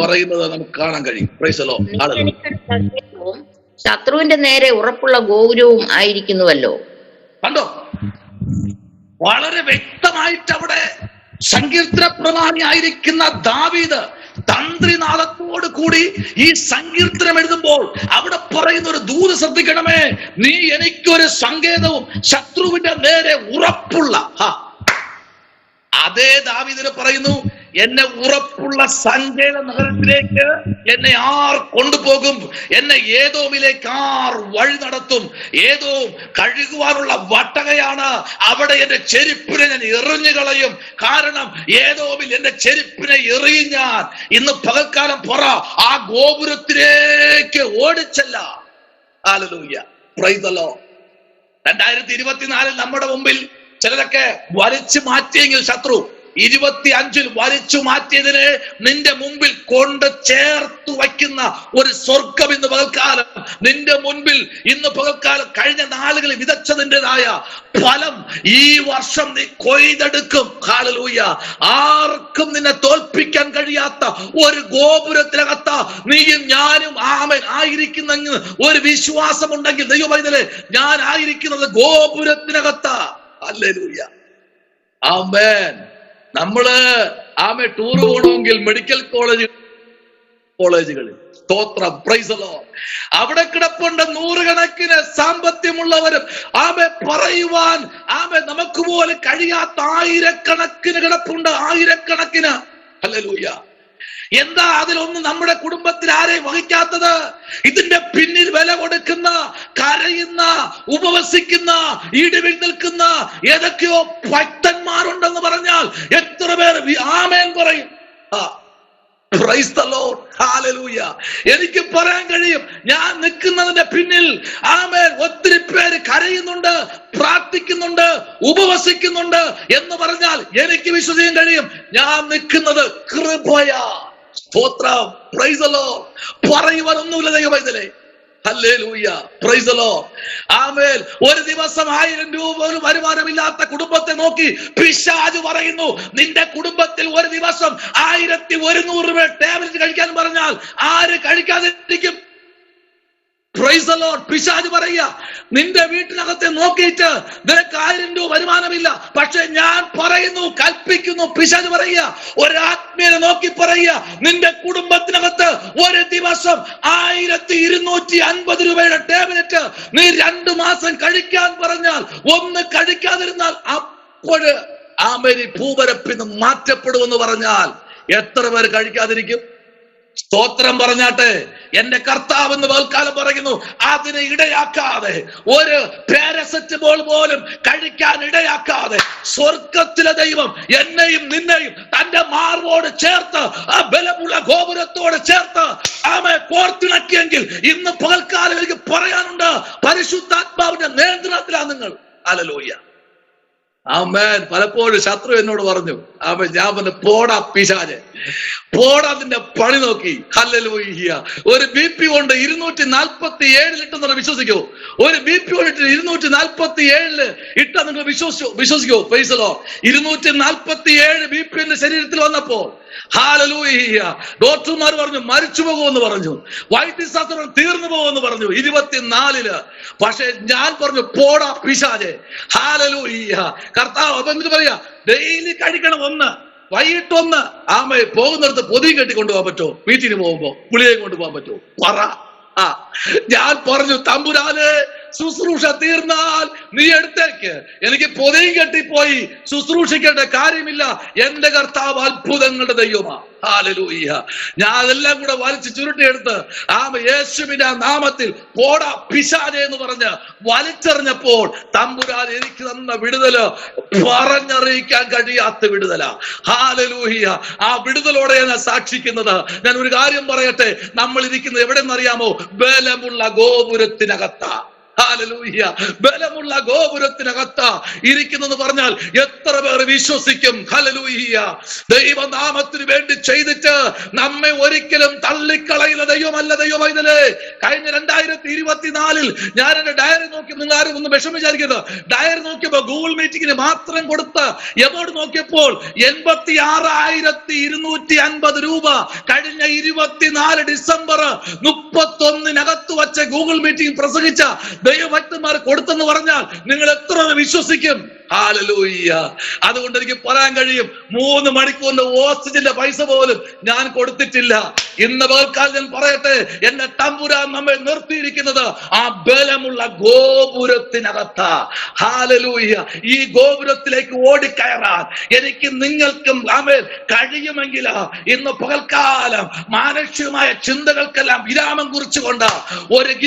Speaker 1: പറയുന്നത് നമുക്ക് കാണാൻ കഴിയും. Praise the Lord. ഹല്ലേലൂയ.
Speaker 2: ശത്രുവിന്റെ നേരെ ഉറപ്പുള്ള ഗോപുരവും ആയിരിക്കുന്നുവല്ലോ.
Speaker 1: കണ്ടോ, വളരെ വ്യക്തമായിട്ട് അവിടെ സങ്കീർത്തന പ്രമാണിയായിരിക്കുന്ന ദാവീദ് തന്ത്രിനാദത്തോട് കൂടി ഈ സങ്കീർത്തനം എഴുതുമ്പോൾ അവിടെ പറയുന്ന ഒരു ദൂത് ശ്രദ്ധിക്കണമേ, നീ എനിക്കൊരു സങ്കേതവും ശത്രുവിന്റെ നേരെ ഉറപ്പുള്ള. അതേ ദാവീദിന് പറയുന്നു, എന്നെ ഉറപ്പുള്ള സങ്കേത നഗരത്തിലേക്ക് എന്നെ ആർ കൊണ്ടുപോകും, എന്നെ ഏദോമിലേക്ക് ആർ വഴി നടത്തും. ഏദോം കഴുകുവാനുള്ള വട്ടകയാണ്, അവിടെ എന്റെ ചെരുപ്പിനെ ഞാൻ എറിഞ്ഞു കളയും. കാരണം ഏദോമിൽ എന്റെ ചെരുപ്പിനെ എറിയും ഞാൻ. ഇന്ന് പകൽക്കാലം പറ, ആ ഗോപുരത്തിലേക്ക് ഓടിച്ചല്ല. ഹല്ലേലൂയ. Praise the Lord. 2024 നമ്മുടെ മുമ്പിൽ ചിലരൊക്കെ വലിച്ചു മാറ്റിയെങ്കിൽ ശത്രു 25-ൽ വലിച്ചു മാറ്റിയതിനെ നിന്റെ മുമ്പിൽ കൊണ്ട് ചേർത്ത് വയ്ക്കുന്ന ഒരു സ്വർഗം ഇന്ന് പകൽക്കാലം നിന്റെ മുൻപിൽ. ഇന്ന് പകൽക്കാലം കഴിഞ്ഞ നാളുകളിൽ വിതച്ചതിൻ്റെതായ ഫലം ഈ വർഷം നീ കൊയ്തെടുക്കും. ഹല്ലേലൂയ. ആർക്കും നിന്നെ തോൽപ്പിക്കാൻ കഴിയാത്ത ഒരു ഗോപുരത്തിനകത്ത നീയും ഞാനും ആയിരിക്കുന്ന ഒരു വിശ്വാസം ഉണ്ടെങ്കിൽ ദൈവമൈതലേ, ഞാൻ ആയിരിക്കുന്നത് ഗോപുരത്തിനകത്ത. ഹല്ലേലൂയ. ആമേൻ. നമ്മള് ടൂർ പോകണമെങ്കിൽ മെഡിക്കൽ കോളേജുകളിൽ സ്തോത്രം. Praise the Lord. അവിടെ കിടപ്പുണ്ട് നൂറുകണക്കിന് സാമ്പത്തികമുള്ളവരും പറയുവാൻ നമുക്ക് പോലും കഴിയാത്ത ആയിരക്കണക്കിന് കിടപ്പുണ്ട്, ആയിരക്കണക്കിന്. ഹല്ലേലൂയ. എന്താ അതിലൊന്നും നമ്മുടെ കുടുംബത്തിൽ ആരെയും വഹിക്കാത്തത്? ഇതിന്റെ പിന്നിൽ വില കൊടുക്കുന്ന, കരയുന്ന, ഉപവസിക്കുന്ന, ഇടിവിൽ നിൽക്കുന്ന ഏതൊക്കെയോ ഭക്തന്മാരുണ്ടെന്ന് പറഞ്ഞാൽ എത്ര പേർ ആമേൻ പറയും? Price the Lord. ഹല്ലേലൂയ. എനിക്ക് പറയാൻ കഴിയും, ഞാൻ നിൽക്കുന്നതിന്റെ പിന്നിൽ ഒത്തിരി പേര് കരയുന്നുണ്ട്, പ്രാർത്ഥിക്കുന്നുണ്ട്, ഉപവസിക്കുന്നുണ്ട് എന്ന് പറഞ്ഞാൽ എനിക്ക് വിശ്വസിക്കാൻ കഴിയും, ഞാൻ നിൽക്കുന്നത് കൃപയാ. സ്തോത്രം. Praise the Lord. പറയുവാനൊന്നുമില്ല ദൈവമൈതലേ. ഹല്ലേലൂയ. Praise the Lord. ആമേൻ. ഒരു ദിവസം 1000 രൂപ പോലും വരുമാനമില്ലാത്ത കുടുംബത്തെ നോക്കി പിശാച് പറയുന്നു, നിന്റെ കുടുംബത്തിൽ ഒരു ദിവസം 1100 രൂപ ടാബ്ലറ്റ് കഴിക്കാൻ പറഞ്ഞാൽ ആര് കഴിക്കാതിരിക്കും? Price the Lord. പിശാച് പറയുക, നിന്റെ വീട്ടിനകത്തെ നോക്കിയിട്ട് നിനക്ക് 1000 രൂപ വരുമാനമില്ല, പക്ഷെ ഞാൻ പറയുന്നു, കൽപ്പിക്കുന്നു. പിശാച് പറയുക, ഒരാത്മീയനെ നോക്കി പറയുക, നിന്റെ കുടുംബത്തിനകത്ത് ഒരു ദിവസം 1250 രൂപയുടെ ടാബ്ലറ്റ് നീ 2 മാസം കഴിക്കാൻ പറഞ്ഞാൽ, ഒന്ന് കഴിക്കാതിരുന്നാൽ അപ്പോഴ് ഭൂപരപ്പിന്ന് മാറ്റപ്പെടുമെന്ന് പറഞ്ഞാൽ എത്ര പേർ കഴിക്കാതിരിക്കും? സ്തോത്രം പറഞ്ഞാട്ടെ. എന്റെ കർത്താവ് എന്ന് പകൽക്കാലം പറയുന്നു, അതിനെ ഇടയാക്കാതെ, ഒരു പാരസെറ്റമോൾ പോലും കഴിക്കാൻ ഇടയാക്കാതെ സ്വർഗത്തിലെ ദൈവം എന്നെയും നിന്നെയും തന്റെ മാർവോട് ചേർത്ത്, ആ ബലമുള്ള ഗോപുരത്തോട് ചേർത്ത് കോർത്തിണക്കിയെങ്കിൽ ഇന്ന് പകൽക്കാലം എനിക്ക് പറയാനുണ്ട്, പരിശുദ്ധാത്മാവിന്റെ നിയന്ത്രണത്തിലാണ് നിങ്ങൾ. ഹല്ലേലൂയ. ആമേൻ. പലപ്പോഴും ശത്രു എന്നോട് പറഞ്ഞു, ഞാൻ പറഞ്ഞു, പോടാ പിശാചേ, പോടാ നിന്റെ പണി നോക്കി. ഹല്ലേലൂയ. ഒരു BP കൊണ്ട് 247 ഇട്ടെന്ന് വിശ്വസിക്കോ? ഒരു BP കൊണ്ട് 247 ഇട്ടാ നിങ്ങൾ വിശ്വസിക്കോ? Praise the Lord. 247 BP എന്റെ ശരീരത്തിൽ വന്നപ്പോൾ ഹല്ലേലൂയ, ഡോക്ടർമാർ പറഞ്ഞു മരിച്ചു പോകുമെന്ന് പറഞ്ഞു, വൈദ്യശാസ്ത്രം തീർന്നു പോകുമെന്ന് പറഞ്ഞു 24-ല്. പക്ഷെ ഞാൻ പറഞ്ഞു, പോടാ പിശാചേ. ഹല്ലേലൂയ. കർത്താവ് അതെന്നിട്ട് പറയാ, ഡെയിലി കഴിക്കണം 1, വൈകിട്ടൊന്ന്. പോകുന്നിടത്ത് പൊതിയും കെട്ടിക്കൊണ്ടുപോകാൻ പറ്റുമോ? വീട്ടിന് പോകുമ്പോ ഗുളികയും കൊണ്ടുപോകാൻ പറ്റുമോ? പറ. ഞാൻ പറഞ്ഞു, തമ്പുരാനെ ശുശ്രൂഷ തീർന്നാൽ നീ എടുത്തേക്ക്, എനിക്ക് പൊതിയും കെട്ടിപ്പോയി ശുശ്രൂഷിക്കേണ്ട കാര്യമില്ല. എന്റെ കർത്താവ് അത്ഭുതങ്ങളുടെ ദൈവമാ. ഹല്ലേലൂയ. ഞാൻ അതെല്ലാം കൂടെ വലിച്ചു ചുരുട്ടിയെടുത്ത് യേശുവിന്റെ നാമത്തിൽ പോടാ പിശാചേ എന്ന് പറഞ്ഞ് വലിച്ചെറിഞ്ഞപ്പോൾ തമ്പുരാൻ എനിക്ക് തന്ന വിടുതല് പറഞ്ഞറിയിക്കാൻ കഴിയാത്ത വിടുതല. ഹല്ലേലൂയ. ആ വിടുതലോടെ ഞാൻ സാക്ഷിക്കുന്നത്. ഞാൻ ഒരു കാര്യം പറയട്ടെ, നമ്മൾ ഇരിക്കുന്നത് എവിടെ നിന്നറിയാമോ? ബലമുള്ള ഗോപുരത്തിനകത്താ. ഹല്ലേലൂയ. ബലമുള്ള ഗോപുരത്തിനകത്താ ഇരിക്കുന്നെന്ന് പറഞ്ഞാൽ എത്ര പേർ വിശ്വസിക്കും? ഹല്ലേലൂയ. ദൈവനാമത്തിന് വേണ്ടി ചെയ്തിട്ട് നമ്മെ ഒരിക്കലും തള്ളിക്കളയുന്ന ദൈവമല്ല ദൈവമൈതലേ. കഴിഞ്ഞ 2024 ഞാൻ എന്റെ ഡയറി നോക്കി, നിങ്ങൾ ആരും ഒന്ന് വിഷമിച്ചായിരിക്കരുത്, ഡയറി നോക്കിയപ്പോ ഗൂഗിൾ മീറ്റിംഗിന് മാത്രം കൊടുത്ത എമൗണ്ട് നോക്കിയപ്പോൾ 86,250 രൂപ കഴിഞ്ഞ 24 ഡിസംബർ 31 വച്ച് ഗൂഗിൾ മീറ്റിംഗ് പ്രസംഗിച്ച ദൈവഭക്തന്മാർ കൊടുത്തെന്ന് പറഞ്ഞാൽ നിങ്ങൾ എത്ര വിശ്വസിക്കും? ഹല്ലേലൂയ. അതുകൊണ്ട് എനിക്ക് പറയാൻ കഴിയും, 3 മണിക്കൂറിന്റെ ഓക്സിജന്റെ പൈസ പോലും ഞാൻ കൊടുത്തിട്ടില്ല. ഇന്ന് പകൽക്കാലം ഞാൻ പറയട്ടെ, എന്നെ തമ്പുരാൻ നമ്മെ നിർത്തിയിരിക്കുന്നത് ആ ബലമുള്ള ഗോപുരത്തിനകത്താ. ഹല്ലേലൂയ. ഈ ഗോപുരത്തിലേക്ക് ഓടിക്കയറാൻ എനിക്ക് നിങ്ങൾക്കും ആമേൻ കഴിയുമെങ്കിൽ ഇന്ന് പകൽക്കാലം മാനുഷികമായ ചിന്തകൾക്കെല്ലാം വിരാമം കുറിച്ചുകൊണ്ട്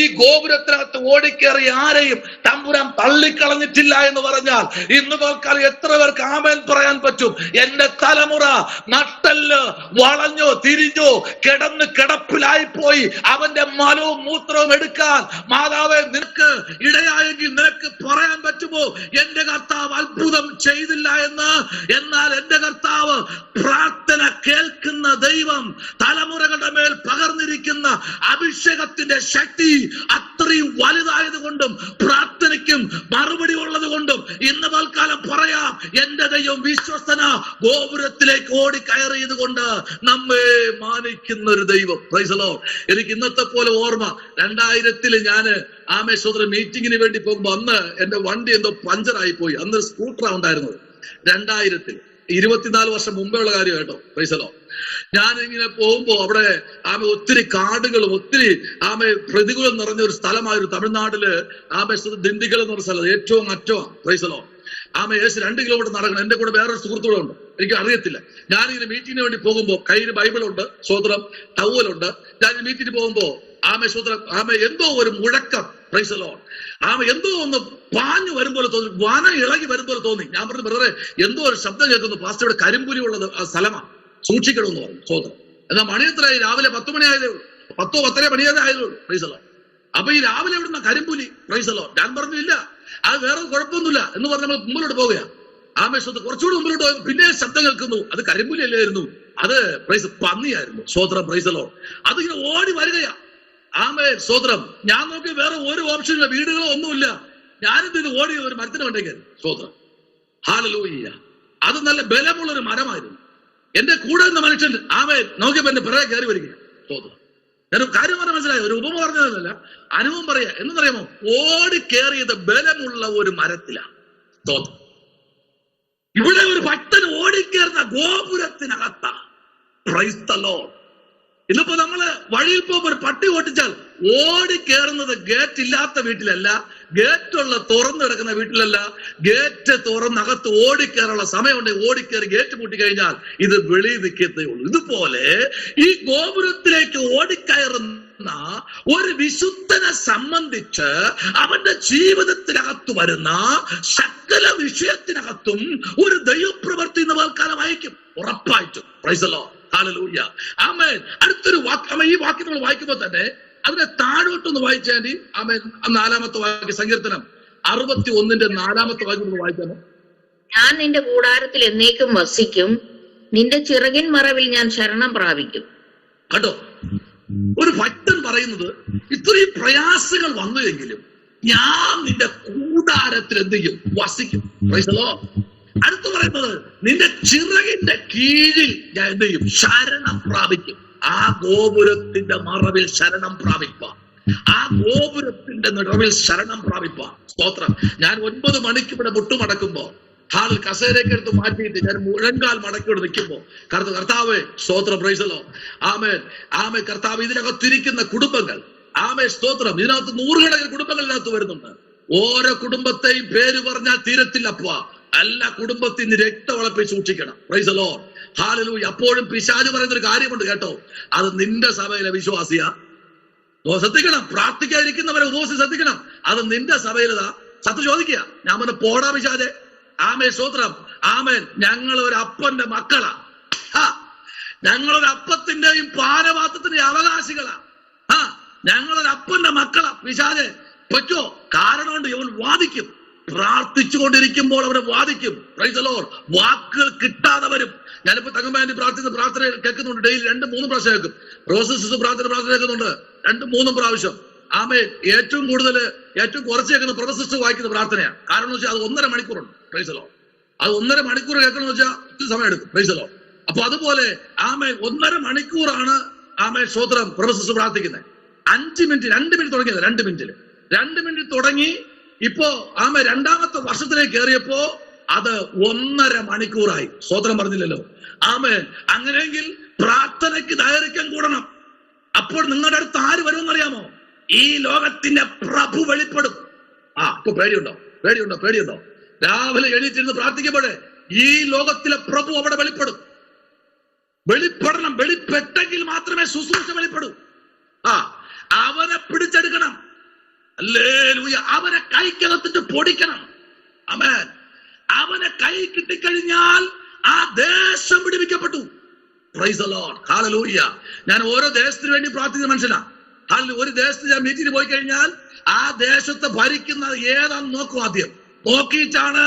Speaker 1: ഈ ഗോപുരത്തിനകത്ത് ഓടിക്കേറി ആരെയും തമ്പുരാൻ തള്ളിക്കളഞ്ഞിട്ടില്ല എന്ന് പറഞ്ഞാൽ ഇന്ന് പകൽക്കാലം എത്ര പേർക്ക് ആമേൻ പറയാൻ പറ്റും? എന്റെ തലമുറ നട്ടല് വളഞ്ഞോ തിരിഞ്ഞോ കിടന്ന് കിടപ്പിലായി പോയി അവന്റെ മലവും മൂത്രവും എടുക്കാൻ മാതാവേ നിനക്ക് ഇടയായെങ്കിൽ നിനക്ക് പറയാൻ പറ്റുമോ എന്റെ കർത്താവ് അത്ഭുതം ചെയ്തില്ല എന്ന്? എന്നാൽ എന്റെ കർത്താവ് പ്രാർത്ഥന കേൾക്കുന്ന ദൈവം, തലമുറകളുടെ മേൽ പകർന്നിരിക്കുന്ന അഭിഷേകത്തിന്റെ ശക്തി അത്രയും വലുതായത് കൊണ്ടും പ്രാർത്ഥനയ്ക്കും മറുപടി ഉള്ളത് കൊണ്ടും ഇന്ന് തൽക്കാലം പറയാം, എന്റെ ദൈവം വിശ്വസ്തന. ഗോപുരത്തിലേക്ക് ഓടി കയറിയത് കൊണ്ട് നമ്മെ മാനിക്കുന്ന ഒരു ദൈവം. Price the Lord. എനിക്ക് ഇന്നത്തെ പോലെ ഓർമ്മ, 2000 ഞാന് ആമേശ്വര മീറ്റിങ്ങിന് വേണ്ടി പോകുമ്പോ അന്ന് എന്റെ വണ്ടി എന്തോ പഞ്ചറായി പോയി. അന്ന് സ്കൂട്ടറാ ഉണ്ടായിരുന്നത്. 2000 24 വർഷം മുമ്പേ ഉള്ള കാര്യം കേട്ടോ. Price the Lord. ഞാൻ ഇങ്ങനെ പോകുമ്പോ അവിടെ ഒത്തിരി കാടുകളും ഒത്തിരി പ്രതികൂലം നിറഞ്ഞ ഒരു സ്ഥലമായൊരു തമിഴ്നാട്ടില് ദിണ്ടിഗൽ എന്ന് പറഞ്ഞ സ്ഥലം ഏറ്റവും അറ്റമാണ്. Price the Lord. ഏകദേശം 2 കിലോമീറ്റർ നടക്കണം. എന്റെ കൂടെ വേറൊരു സുഹൃത്തുക്കൂടെ ഉണ്ട്, എനിക്ക് അറിയത്തില്ല. ഞാനിങ്ങനെ മീറ്റിങ്ങിന് വേണ്ടി പോകുമ്പോ കയ്യിൽ ബൈബിളുണ്ട്, സ്വോത്രം, ടവലുണ്ട്. ഞാൻ മീറ്റിങ്ങിന് പോകുമ്പോ സ്വോത്രം എന്തോ ഒരു മുഴക്കം. Price the Lord. എന്തോ ഒന്ന് പാഞ്ഞു വരുമ്പോൾ തോന്നി, വന ഇളകി വരുമ്പോൾ തോന്നി. ഞാൻ പറഞ്ഞു, ബ്രദറെ എന്തോ ഒരു ശബ്ദം കേൾക്കുന്നു, പാസ്റ്ററുടെ കരിമ്പുലി ഉള്ളത് സ്ഥലമാണ്, സൂക്ഷിക്കണമെന്ന് പറഞ്ഞു. സ്വോത്രം. എന്നാൽ മണി എത്രയായി? രാവിലെ 10 മണിയായതേ ഉള്ളൂ, 10-10:30 മണിയായതേ ആയതുള്ളൂ. Praise the Lord. അപ്പൊ ഈ രാവിലെ എവിടുന്ന കരിമ്പുലി? Price the Lord. ഞാൻ പറഞ്ഞു, ഇല്ല അത് വേറെ കുഴപ്പമൊന്നുമില്ല എന്ന് പറഞ്ഞ് നമ്മൾ മുമ്പിലോട്ട് പോവുകയാണ്. ആമേശ്വരത്ത് കുറച്ചുകൂടി മുമ്പിലോട്ട് പോയി പിന്നെ ശബ്ദം കേൾക്കുന്നു. അത് കരിമ്പുലി അല്ലായിരുന്നു, അത് പന്നിയായിരുന്നു. സ്വോത്രം. Price the Lord. അതിങ്ങനെ ഓടി വരികയാ. സ്വോത്രം. ഞാൻ നോക്കി വേറെ ഒരു ഓപ്ഷനില്ല, വീടുകളോ ഒന്നുമില്ല. ഞാനിത് ഓടി ഒരു മരത്തിന് കൊണ്ടേക്ക്. സ്വോത്രം. ഹല്ലേലൂയ. അത് നല്ല ബലമുള്ള ഒരു മരമായിരുന്നു. എന്റെ കൂടെ നിന്ന മനുഷ്യൻ നോക്കിയപ്പോ എന്റെ പിറകെ കയറി വരിക. സ്വോത്രം. ഞാൻ കാര്യം പറഞ്ഞ മനസ്സിലായി, ഒരു ഉപമ പറഞ്ഞതല്ല, അനുഭവം പറയാ. എന്നറിയാമോ? ഓടി കയറിയത് ബലമുള്ള ഒരു മരത്തിലാണ്. സ്തോത്രം. ഇവിടെ ഒരു ഭക്തൻ ഓടിക്കേറുന്ന ഗോപുരത്തിനകത്താ. Praise the Lord. ഇന്നിപ്പോ നമ്മള് വഴിയിൽ പോകുമ്പോ ഒരു പട്ടി ഓട്ടിച്ചാൽ ഓടിക്കേറുന്നത് ഗേറ്റ് ഇല്ലാത്ത വീട്ടിലല്ല, ഗേറ്റുള്ള തുറന്നു കിടക്കുന്ന വീട്ടിലല്ല, ഗേറ്റ് തുറന്നകത്ത് ഓടിക്കേറുള്ള സമയമുണ്ട്. ഓടിക്കേറി ഗേറ്റ് പൂട്ടിക്കഴിഞ്ഞാൽ ഇത് വെളിയിൽ നിൽക്കത്തേ ഉള്ളൂ. ഇതുപോലെ ഈ ഗോപുരത്തിലേക്ക് ഓടിക്കയറുന്ന ഒരു വിശുദ്ധനെ സംബന്ധിച്ച് അവന്റെ ജീവിതത്തിനകത്ത് വരുന്ന സകല വിഷയത്തിനകത്തും ഒരു ദൈവപ്രവൃത്തി ഇന്ന് വാൽക്കാലം അയക്കും, ഉറപ്പായിട്ടും. Price the Lord. ഹല്ലേലൂയ. ആമേൻ. അടുത്തൊരു വാക്യം, ഈ വാക്യം നമ്മൾ വായിക്കുമ്പോൾ തന്നെ അതിനെ താഴോട്ടൊന്ന് വായിച്ചാൽ, ആമേൻ, 4-ാമത്തെ വാക്യം, സങ്കീർത്തനം 61-ന്റെ 4-ാമത്തെ വാക്യം വായിക്കാമോ?
Speaker 2: ഞാൻ നിന്റെ കൂടാരത്തിൽ എന്നേക്കും വസിക്കും, നിന്റെ ചിറകിൻ മറവിൽ ഞാൻ ശരണം പ്രാപിക്കും.
Speaker 1: കണ്ടോ, ഒരു ഭക്തൻ പറയുന്നത്, ഇത്രയും പ്രയാസങ്ങൾ വന്നുവെങ്കിലും ഞാൻ നിന്റെ കൂടാരത്തിൽ എന്ത് ചെയ്യും? വസിക്കും. Price the Lord. അടുത്ത് പറയുന്നത്, നിന്റെ ചിറകിന്റെ കീഴിൽ ഞാൻ എന്ത് ചെയ്യും? ശരണം പ്രാപിക്കും. ആ ഗോപുരത്തിന്റെ മറവിൽ ശരണം പ്രാപിക്കുക. ആ ഗോപുരത്തിന്റെ നിറവിൽ ശരണം പ്രാപിക്കുക. സ്തോത്രം. ഞാൻ 9 മണിക്ക് ഇവിടെ മുട്ടുമടക്കുമ്പോ ഹാളിൽ കസേരയൊക്കെ എടുത്ത് മാറ്റിയിട്ട് ഞാൻ മുഴങ്കാൽ മടക്കിയോട് നിൽക്കുമ്പോ കർത്താവേ, സ്തോത്രം. Praise the Lord. ആമേൻ. കർത്താവ് ഇതിനകത്തിരിക്കുന്ന കുടുംബങ്ങൾ ആമേ സ്തോത്രം. ഇതിനകത്ത് നൂറുകണക്കിന് കുടുംബങ്ങൾ ഇതിനകത്ത് വരുന്നുണ്ട്. ഓരോ കുടുംബത്തെയും പേര് പറഞ്ഞാൽ തീരത്തില്ലപ്പ. എല്ലാ കുടുംബത്തിൽ നിന്ന് രക്തവളപ്പി സൂക്ഷിക്കണം. Price the Lord, hallelujah. അപ്പോഴും പിശാച് പറയുന്ന ഒരു കാര്യമുണ്ട് കേട്ടോ, അത് നിന്റെ സഭയിലെ വിശ്വാസിയാ. ശ്രദ്ധിക്കണം, പ്രാർത്ഥിക്കാതിരിക്കുന്നവരെ ഉപവസിച്ച് ശ്രദ്ധിക്കണം. അത് നിന്റെ സഭയിലതാ. സത്യം ചോദിക്കുക. ഞാൻ പറഞ്ഞ പോടാ പിശാചെ. ആമേ സ്തോത്രം. ആമേൻ. ഞങ്ങൾ ഒരു അപ്പന്റെ മക്കളാ. ഞങ്ങളൊരു അപ്പത്തിന്റെയും പാനപാത്രത്തിന്റെയും അവകാശികളാ. ഞങ്ങളൊരു അപ്പന്റെ മക്കളാ. പിശാചെ പറ്റോ? കാരണമുണ്ട്. ഇവൻ വാദിക്കും. പ്രാർത്ഥിച്ചുകൊണ്ടിരിക്കുമ്പോൾ അവരെ വാദിക്കും. Price the Lord. വാക്കുകൾ കിട്ടാതെ വരും. ഞാനിപ്പോ തങ്ങുമ്പോ പ്രാർത്ഥന കേൾക്കുന്നുണ്ട്. ഡെയിലി 2-3 പ്രാവശ്യം കേൾക്കും. റോസസ് പ്രാർത്ഥന കേൾക്കുന്നുണ്ട് 2-3 പ്രാവശ്യം. ആമേ. ഏറ്റവും കുറച്ച് കേൾക്കുന്ന പ്രൊഫസസ് വായിക്കുന്ന പ്രാർത്ഥനയാണ്. കാരണം വെച്ചാൽ അത് 1.5 മണിക്കൂറുണ്ട്. Price the Lord. അത് 1.5 മണിക്കൂർ കേൾക്കണമെന്ന് വെച്ചാൽ ഒത്തിരി സമയം എടുക്കും. Price the Lord. അപ്പൊ അതുപോലെ ആമേ 1.5 മണിക്കൂറാണ് ആമേ സ്തോത്രം പ്രൊഫസസ് പ്രാർത്ഥിക്കുന്നത്. 5 മിനിറ്റ് 2 മിനിറ്റ് തുടങ്ങിയത്. 2 മിനിറ്റ് തുടങ്ങി. ഇപ്പോ ആമേ 2ാമത്തെ വർഷത്തിലേക്ക് കയറിയപ്പോ അത് 1.5 മണിക്കൂറായി. സ്തോത്രം പറഞ്ഞില്ലല്ലോ. ആമേ. അങ്ങനെയെങ്കിൽ പ്രാർത്ഥനയ്ക്ക് ദൈർഘ്യം കൂടണം. അപ്പോൾ നിങ്ങളുടെ അടുത്ത് ആര് വരുമെന്നറിയാമോ? ഈ ലോകത്തിന്റെ പ്രഭു വെളിപ്പെടും. ഇപ്പൊ പേടിയുണ്ടോ? രാവിലെ എണീറ്റിരുന്ന് പ്രാർത്ഥിക്കുമ്പോഴേ ഈ ലോകത്തിലെ പ്രഭു അവിടെ വെളിപ്പെടും. വെളിപ്പെടണം. വെളിപ്പെട്ടെങ്കിൽ മാത്രമേ ശുശ്രൂഷ വെളിപ്പെടൂ. അവനെ പിടിച്ചെടുക്കണം. ഹല്ലേലൂയ. അവനെ കൈക്കകത്തിട്ട് പൊടിക്കണം. ആമേൻ. അവനെ കൈ കിട്ടിക്കഴിഞ്ഞാൽ ആ ദേശം വിടുവിക്കപ്പെട്ടു. Praise the Lord. ഹല്ലേലൂയ. ഞാൻ ഓരോ ദേശത്തിന് വേണ്ടി പ്രാർത്ഥിക്കുന്ന മനുഷ്യനാ. ഒരു ദേശത്ത് ഞാൻ മീറ്റിംഗിന് പോയി കഴിഞ്ഞാൽ ആ ദേശത്തെ ഭരിക്കുന്നത് ഏതാന്ന് നോക്കും. ആദ്യം നോക്കിയിട്ടാണ്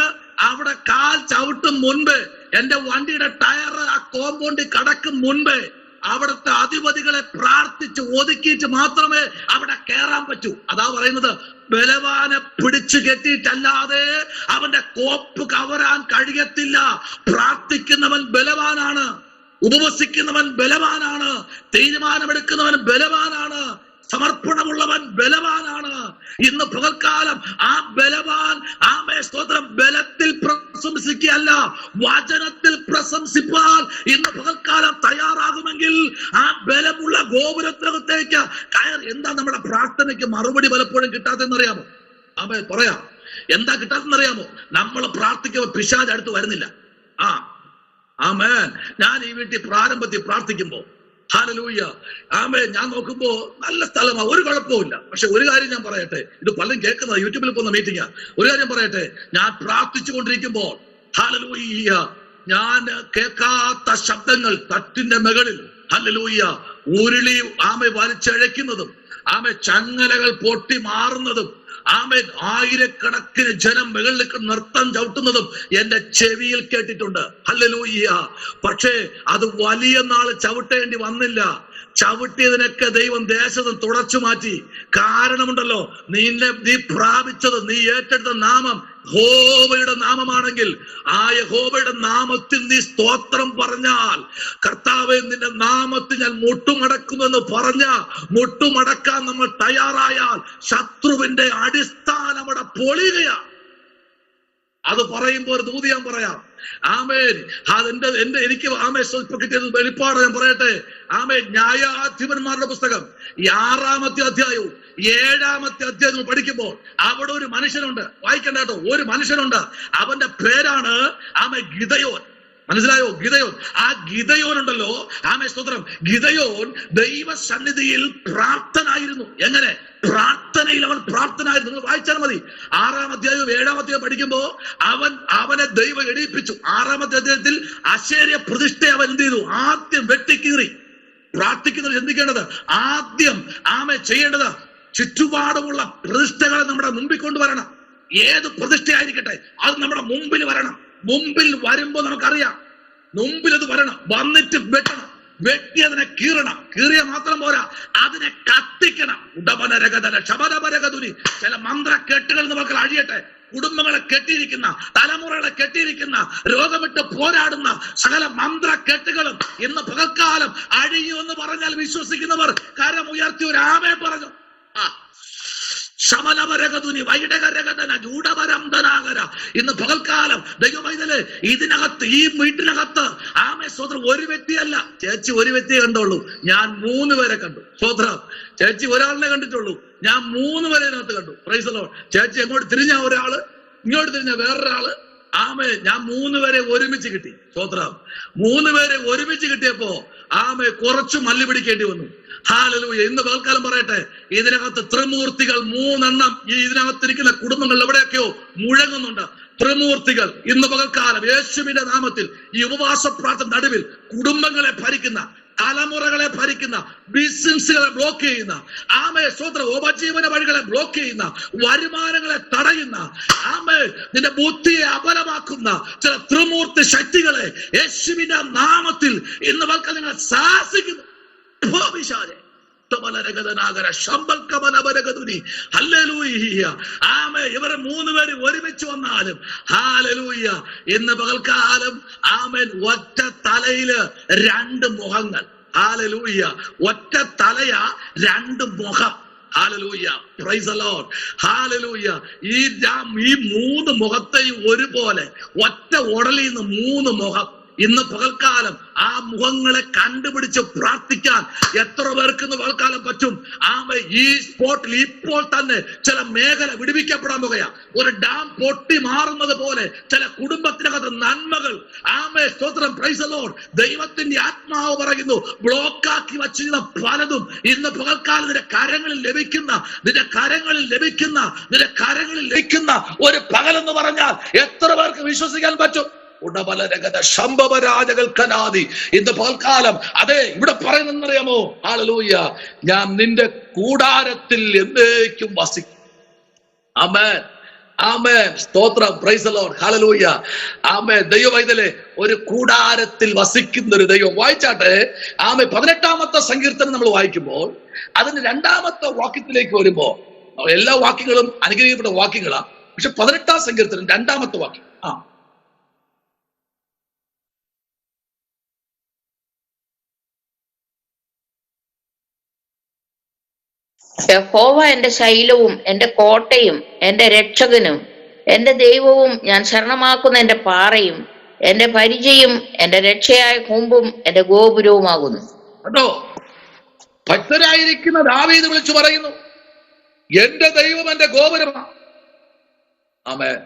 Speaker 1: അവിടെ കാൽ ചവിട്ടും മുൻപ്, എന്റെ വണ്ടിയുടെ ടയർ ആ കോമ്പൗണ്ടിൽ കടക്കും മുൻപ് അവിടുത്തെ അധിപതികളെ പ്രാർത്ഥിച്ച് ഒതുക്കിയിട്ട് മാത്രമേ അവിടെ കയറാൻ പറ്റൂ. അതാ പറയുന്നത്, ബലവാനെ പിടിച്ചു കെട്ടിയിട്ടല്ലാതെ അവന്റെ കോപ്പ് കവരാൻ കഴിയത്തില്ല. പ്രാർത്ഥിക്കുന്നവൻ ബലവാനാണ്, ഉപവസിക്കുന്നവൻ ബലവാനാണ്, തീരുമാനമെടുക്കുന്നവൻ ബലവാനാണ്, സമർപ്പണമുള്ളവൻ ബലവാനാണ്. ഇന്ന് പകൽക്കാലം ആ ബലവാൻ ആമേ സ്തോത്രം ബലത്തിൽ പ്രശംസിക്കുകയല്ല, വചനത്തിൽ പ്രശംസിപ്പാൻ ഇന്ന് പകൽക്കാലം തയ്യാറാകുമെങ്കിൽ ആ ബലമുള്ള ഗോപുരത്തിനകത്തേക്ക് കയറി. എന്താ നമ്മുടെ പ്രാർത്ഥനയ്ക്ക് മറുപടി പലപ്പോഴും കിട്ടാത്തെന്നറിയാമോ? ആമേ പറയാം. എന്താ കിട്ടാത്തെന്നറിയാമോ? നമ്മൾ പ്രാർത്ഥിക്കുമ്പോൾ പിശാച് അടുത്ത് വരുന്നില്ല. ആമേൻ. ഞാൻ ഈ വീട്ടിൽ പ്രാരംഭത്തിൽ പ്രാർത്ഥിക്കുമ്പോ ഹല്ലേലൂയ ആമേൻ, ഞാൻ നോക്കുമ്പോ നല്ല സ്ഥലമാണ്, ഒരു കുഴപ്പമില്ല. പക്ഷെ ഒരു കാര്യം ഞാൻ പറയട്ടെ, ഇത് പലരും കേൾക്കുന്നത് യൂട്യൂബിൽ പോകുന്ന മീറ്റിംഗാ. ഒരു കാര്യം പറയട്ടെ, ഞാൻ പ്രാർത്ഥിച്ചു കൊണ്ടിരിക്കുമ്പോൾ ഹല്ലേലൂയ ഞാൻ കേൾക്കാത്ത ശബ്ദങ്ങൾ തട്ടിന്റെ മുകളിൽ ഹല്ലേലൂയ ഉരുളി ആമേ വലിച്ചഴയ്ക്കുന്നതും ആമേ ചങ്ങലകൾ പൊട്ടി മാറുന്നതും ആമേൻ ആയിരക്കണക്കിന് ജനം മുകളിലേക്ക് നൃത്തം ചവിട്ടുന്നതും എന്റെ ചെവിയിൽ കേട്ടിട്ടുണ്ട്. ഹല്ലേലൂയ. പക്ഷേ അത് വലിയ നാള് ചവിട്ടേണ്ടി വന്നില്ല. ചവിട്ടിയതിനൊക്കെ ദൈവം ദേശത്ത് തുടച്ചു മാറ്റി. കാരണമുണ്ടല്ലോ, നീ പ്രാപിച്ചത്, നീ ഏറ്റെടുത്ത നാമം യഹോവയുടെ നാമമാണെങ്കിൽ ആ യഹോവയുടെ നാമത്തിൽ നീ സ്തോത്രം പറഞ്ഞാൽ, കർത്താവേ നിന്റെ നാമത്തിൽ ഞാൻ മുട്ടുമടക്കുമെന്ന് പറഞ്ഞ മുട്ടുമടക്കാൻ നമ്മൾ തയ്യാറായാൽ ശത്രുവിന്റെ അടിസ്ഥാനം അവിടെ പൊളിയുകയാണ്. അത് പറയുമ്പോൾ ഒരു ദൂതി ഞാൻ പറയാം. ആമേൻ. എനിക്ക് ആമേ ഇപ്പൊ കിട്ടിയത് വെളിപ്പാട് ഞാൻ പറയട്ടെ. ആമേൻ. ന്യായാധിപന്മാരുടെ പുസ്തകം 6-ാമത്തെ അധ്യായവും 7-ാമത്തെ അധ്യായം പഠിക്കുമ്പോൾ അവിടെ ഒരു മനുഷ്യനുണ്ട്. വായിക്കണ്ട കേട്ടോ. ഒരു മനുഷ്യനുണ്ട്. അവന്റെ പേരാണ് ആമേ ഗിദയോൻ. മനസ്സിലായോ? ഗിദയോൻ. ആ ഗിദയോൻ ഉണ്ടല്ലോ, ആമേ സ്തോത്രം, ഗിദയോൻ ദൈവസന്നിധിയിൽ പ്രാപ്തനായിരുന്നു. എങ്ങനെ? പ്രാർത്ഥനയിൽ അവൻ പ്രാർത്ഥനായിരുന്നു. നിങ്ങൾ വായിച്ചാൽ മതി. 6-ാം അധ്യായവും 7-ാം അധ്യായം പഠിക്കുമ്പോ അവനെ ദൈവം എണീപ്പിച്ചു. 6-ാമത്തെ അധ്യായത്തിൽ അശേര്യ പ്രതിഷ്ഠ അവൻ എന്ത് ചെയ്തു? ആദ്യം വെട്ടിക്കീറി. പ്രാർത്ഥിക്കുന്നത് ചിന്തിക്കേണ്ടത്, ആദ്യം ആമേ ചെയ്യേണ്ടത് ചുറ്റുപാടുമുള്ള പ്രതിഷ്ഠകളെ നമ്മുടെ മുമ്പിൽ കൊണ്ടുവരണം. ഏത് പ്രതിഷ്ഠയായിരിക്കട്ടെ അത് നമ്മുടെ മുമ്പിൽ വരണം. മുമ്പിൽ വരുമ്പോ നമുക്കറിയാം, മുമ്പിൽ അത് വരണം. വന്നിട്ട് വെട്ടണം. വെട്ടി അതിനെ കീറണം. കീറിയ മാത്രം പോരാ, അതിനെ കത്തിക്കണം. ഉടമനരകതല ശബരപരകതുനി. ചില മന്ത്രക്കെട്ടുകൾ നമുക്ക് അഴിയട്ടെ. കുടുംബങ്ങളെ കെട്ടിയിരിക്കുന്ന, തലമുറകളെ കെട്ടിയിരിക്കുന്ന, രോഗമിട്ട് പോരാടുന്ന സകല മന്ത്രക്കെട്ടുകളും ഇന്ന് പകൽക്കാലം അഴിയുമെന്ന് പറഞ്ഞാൽ വിശ്വസിക്കുന്നവർ കരം ഉയർത്തി ഒരു ആമേ പറഞ്ഞു. ശമലപരകതുനി വൈഡകരകതന ജൂഡപരംധനാകര. ഇന്ന് പകൽക്കാലം ദൈവമൈതലേ, ഇതിനകത്ത്, ഈ വീട്ടിനകത്ത് ആമേ സ്തോത്രം. ഒരു വ്യക്തിയല്ല, ചേച്ചി ഒരു വ്യക്തിയെ കണ്ടുള്ളൂ, ഞാൻ 3 പേരെ കണ്ടു. സ്തോത്രം. ചേച്ചി ഒരാളിനെ കണ്ടിട്ടുള്ളൂ, ഞാൻ 3 പേരെ ഇതിനകത്ത് കണ്ടു. Price the Lord. ചേച്ചി എങ്ങോട്ട് തിരിഞ്ഞ ഒരാള്, ഇങ്ങോട്ട് തിരിഞ്ഞ വേറൊരാള്. ആമേ, ഞാൻ 3 പേരെ ഒരുമിച്ച് കിട്ടി. സ്തോത്രം. 3 പേരെ ഒരുമിച്ച് കിട്ടിയപ്പോ ആമേ കുറച്ചു മല്ലി പിടിക്കേണ്ടി വന്നു. ഹല്ലേലൂയ. ഇന്ന് പകൽക്കാലം പറയട്ടെ, ഇതിനകത്ത് ത്രിമൂർത്തികൾ 3 എണ്ണം ഈ ഇതിനകത്തിരിക്കുന്ന കുടുംബങ്ങൾ എവിടെയൊക്കെയോ മുഴങ്ങുന്നുണ്ട്. ത്രിമൂർത്തികൾ ഇന്ന് പകൽക്കാലം യേശുവിന്റെ നാമത്തിൽ ഈ ഉപവാസ പ്രാർത്ഥന നടുവിൽ കുടുംബങ്ങളെ ഭരിക്കുന്ന, തലമുറകളെ ഭരിക്കുന്ന, ബിസിനസ്സുകളെ ബ്ലോക്ക് ചെയ്യുന്ന, ആമേ സ്തോത്രം, ഉപജീവന വഴികളെ ബ്ലോക്ക് ചെയ്യുന്ന, വരുമാനങ്ങളെ തടയുന്ന, ആമേ നിന്റെ ബുദ്ധിയെ അപലമാക്കുന്ന ചില ത്രിമൂർത്തി ശക്തികളെ യേശുവിന്റെ നാമത്തിൽ ഇന്ന് പകൽക്കാലം നിങ്ങൾ ശാസിക്കുന്നു. ഇവരെ 3 പേര് ഒരുമിച്ച് വന്നാലും ഹല്ലേലൂയ, ഇന്ന് പകൽക്കാലം ആമേൻ ഒറ്റ തലയില് 2 മുഖങ്ങൾ. ഹല്ലേലൂയ. ഒറ്റ തലയാ 2 മുഖം. Hallelujah. Praise the Lord. Hallelujah. ഈ 3 മുഖത്തെയും ഒരുപോലെ ഒറ്റ ഉടലിൽ നിന്ന് 3 മുഖം. ഇന്ന് പകൽക്കാലം ആ മുഖങ്ങളെ കണ്ടുപിടിച്ച് പ്രാർത്ഥിക്കാൻ എത്ര പേർക്ക് ഇന്ന് പകൽക്കാലം പറ്റും? ആമേ, ഈ സ്പോട്ടിൽ ഇപ്പോൾ തന്നെ ചില മേഖല വിടുവിക്കപ്പെടാൻ പോകുകയാ. ഒരു ഡാം പൊട്ടി മാറുന്നത് പോലെ ചില കുടുംബത്തിനകത്ത് നന്മകൾ, ആമേ സ്തോത്രം, പ്രൈസ് ദി ലോർഡ്, ദൈവത്തിന്റെ ആത്മാവ് പറയുന്നു, ബ്ലോക്കാക്കി വച്ചിരുന്ന പലതും ഇന്ന് പകൽക്കാലം നിന്റെ കരങ്ങളിൽ ലഭിക്കുന്ന ഒരു പകലെന്ന് പറഞ്ഞാൽ എത്ര പേർക്ക് വിശ്വസിക്കാൻ പറ്റും? ഇന്ന് പകൽക്കാലം അതെ ഇവിടെ പറയുന്നറിയാമോ? ഹല്ലേലൂയ. ഞാൻ നിന്റെ കൂടാരത്തിൽ എന്നേക്കും വസിക്കും. ആമേൻ, ആമേൻ, സ്തോത്രം, പ്രൈസ് ദി ലോർഡ്, ഹല്ലേലൂയ, ആമേൻ. ദൈവവൈതലേ, ഒരു കൂടാരത്തിൽ വസിക്കുന്ന ഒരു ദൈവം. വായിച്ചാട്ടെ, ആമേൻ. 18-ാമത്തെ സങ്കീർത്തനം നമ്മൾ വായിക്കുമ്പോൾ അതിന് 2-ാമത്തെ വാക്യത്തിലേക്ക് വരുമ്പോ, എല്ലാ വാക്യങ്ങളും അനുഗ്രഹിക്കപ്പെട്ട വാക്യങ്ങളാണ്, പക്ഷെ 18-ാം സങ്കീർത്തനം 2-ാമത്തെ വാക്യം.
Speaker 2: യഹോവ എന്റെ ശൈലവും എന്റെ കോട്ടയും എന്റെ രക്ഷകനും എന്റെ ദൈവവും, ഞാൻ ശരണമാക്കുന്ന എന്റെ പാറയും എന്റെ പരിചയും എന്റെ രക്ഷയായ കൊമ്പും എന്റെ ഗോപുരവുമാകുന്നു.
Speaker 1: കേട്ടോ, ഭക്തരായിരിക്കുന്ന ദാവീദ് വിളിച്ചു പറയുന്നു, എന്റെ ദൈവം എന്റെ ഗോപുരമാണ്. ആമേൻ.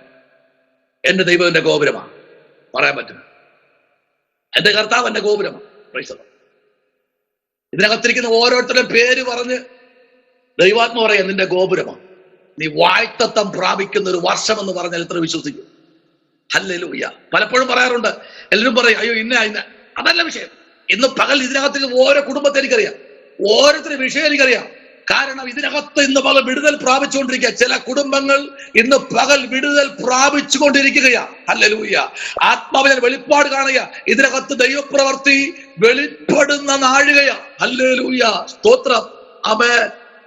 Speaker 1: എന്റെ ദൈവം എന്റെ ഗോപുരമാണ് പറയാൻ പറ്റും. എന്റെ കർത്താവ് എന്റെ ഗോപുരമാണ്. Praise the Lord. ഇതിനകത്തിരിക്കുന്ന ഓരോരുത്തരുടെയും പേര് പറഞ്ഞ് ദൈവാത്മ പറയാം, നിന്റെ ഗോപുരമാണ്. നീ വാഴ്ത്തത്വം പ്രാപിക്കുന്ന ഒരു വർഷം എന്ന് പറഞ്ഞാൽ എത്ര വിശ്വസിക്കും? ഹല്ലേലൂയ. പലപ്പോഴും പറയാറുണ്ട്, എല്ലാവരും പറയും, അയ്യോ ഇന്ന അതല്ല വിഷയം. ഇന്ന് പകൽ ഇതിനകത്ത് ഓരോ കുടുംബത്തെ എനിക്കറിയാം, ഓരോരുത്തരുടെ വിഷയം എനിക്കറിയാം. കാരണം ഇതിനകത്ത് ഇന്ന് പകൽ വിടുതൽ പ്രാപിച്ചുകൊണ്ടിരിക്കുക. ചില കുടുംബങ്ങൾ ഇന്ന് പകൽ വിടുതൽ പ്രാപിച്ചുകൊണ്ടിരിക്കുകയാണ്. ഹല്ലേലൂയ. ആത്മാവിനെ വെളിപ്പാട് കാണുക. ഇതിനകത്ത് ദൈവപ്രവൃത്തി വെളിപ്പെടുന്ന നാഴികയാ. ഹല്ലേലൂയ, സ്തോത്രം, ആമേൻ.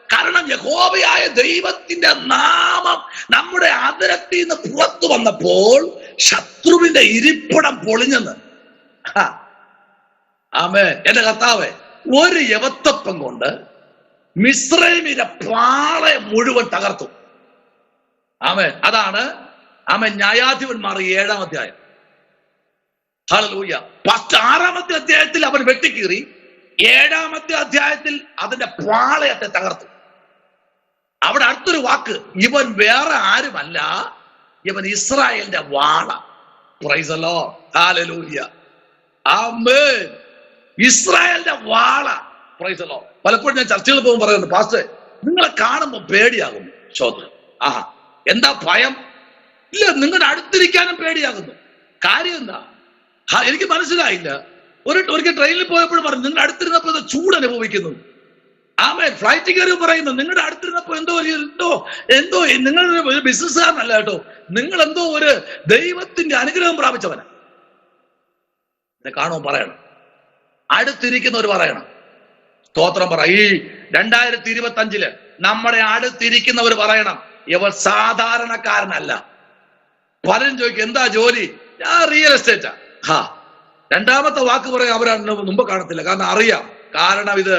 Speaker 1: കാരണം യഹോവയായ ദൈവത്തിന്റെ നാമം നമ്മുടെ അതിരത്തിൽ നിന്ന് പുറത്തു വന്നപ്പോൾ ശത്രുവിന്റെ ഇരിപ്പിടം പൊളിഞ്ഞെന്ന്. ആമേൻ. എന്റെ കർത്താവേ, ഒരു യവത്തപ്പം കൊണ്ട് മിസ്രൈമിലെ പാളെ മുഴുവൻ തകർത്തു. ആമേൻ. അതാണ് ആമേൻ ന്യായാധിപന്മാർ 7-ാം അധ്യായം. ഹല്ലേലൂയ. 6-ാമത്തെ അധ്യായത്തിൽ അവൻ വെട്ടിക്കീറി, 7-ാമത്തെ അധ്യായത്തിൽ അതിന്റെ പാളയത്തെ തകർത്തു. അവിടെ അടുത്തൊരു വാക്ക്, ഇവൻ വേറെ ആരുമല്ല, ഇവൻ ഇസ്രായേലിന്റെ വാള. പ്രൈസ് ദി ലോർഡ്, ഹല്ലേലൂയ, ആമേൻ. ഇസ്രായേലിന്റെ വാള. Price the Lord. പലപ്പോഴും ഞാൻ ചർച്ചകളിൽ പോകുമ്പോൾ പറയുന്നുണ്ട്, പാസ്റ്റർ നിങ്ങളെ കാണുമ്പോൾ പേടിയാകുന്നു. ചോദ്യം, ആഹാ എന്താ ഭയം? ഇല്ല, നിങ്ങളുടെ അടുത്തിരിക്കാനും പേടിയാകുന്നു. കാര്യം എന്താ? എനിക്ക് മനസ്സിലായില്ല. ഒരിക്കൽ ട്രെയിനിൽ പോയപ്പോഴും പറഞ്ഞു, നിങ്ങളുടെ അടുത്തിരുന്നപ്പോൾ ചൂട് അനുഭവിക്കുന്നു. ആമേൻ. ഫ്ലൈറ്റ് കയറി പറയുന്നു, നിങ്ങളുടെ അടുത്തിരുന്നപ്പോ എന്തോ നിങ്ങൾ ഒരു ബിസിനസ്സുകാരനല്ല കേട്ടോ, നിങ്ങൾ എന്തോ ഒരു ദൈവത്തിന്റെ അനുഗ്രഹം പ്രാപിച്ചവനാ. എന്നെ കാണുമ്പോൾ പറയണം, അടുത്തിരിക്കുന്നവർ പറയണം, സ്തോത്രം പറ. ഈ 2025 നമ്മുടെ അടുത്തിരിക്കുന്നവർ പറയണം, ഇവർ സാധാരണക്കാരനല്ല. പലരും ചോദിക്കും, എന്താ ജോലി? ഞാൻ റിയൽ എസ്റ്റേറ്റാ. 2-ാമത്തെ വാക്ക് പറയാൻ അവരാണ് മുമ്പ് കാണത്തില്ല. കാരണം അറിയാം, കാരണം ഇത്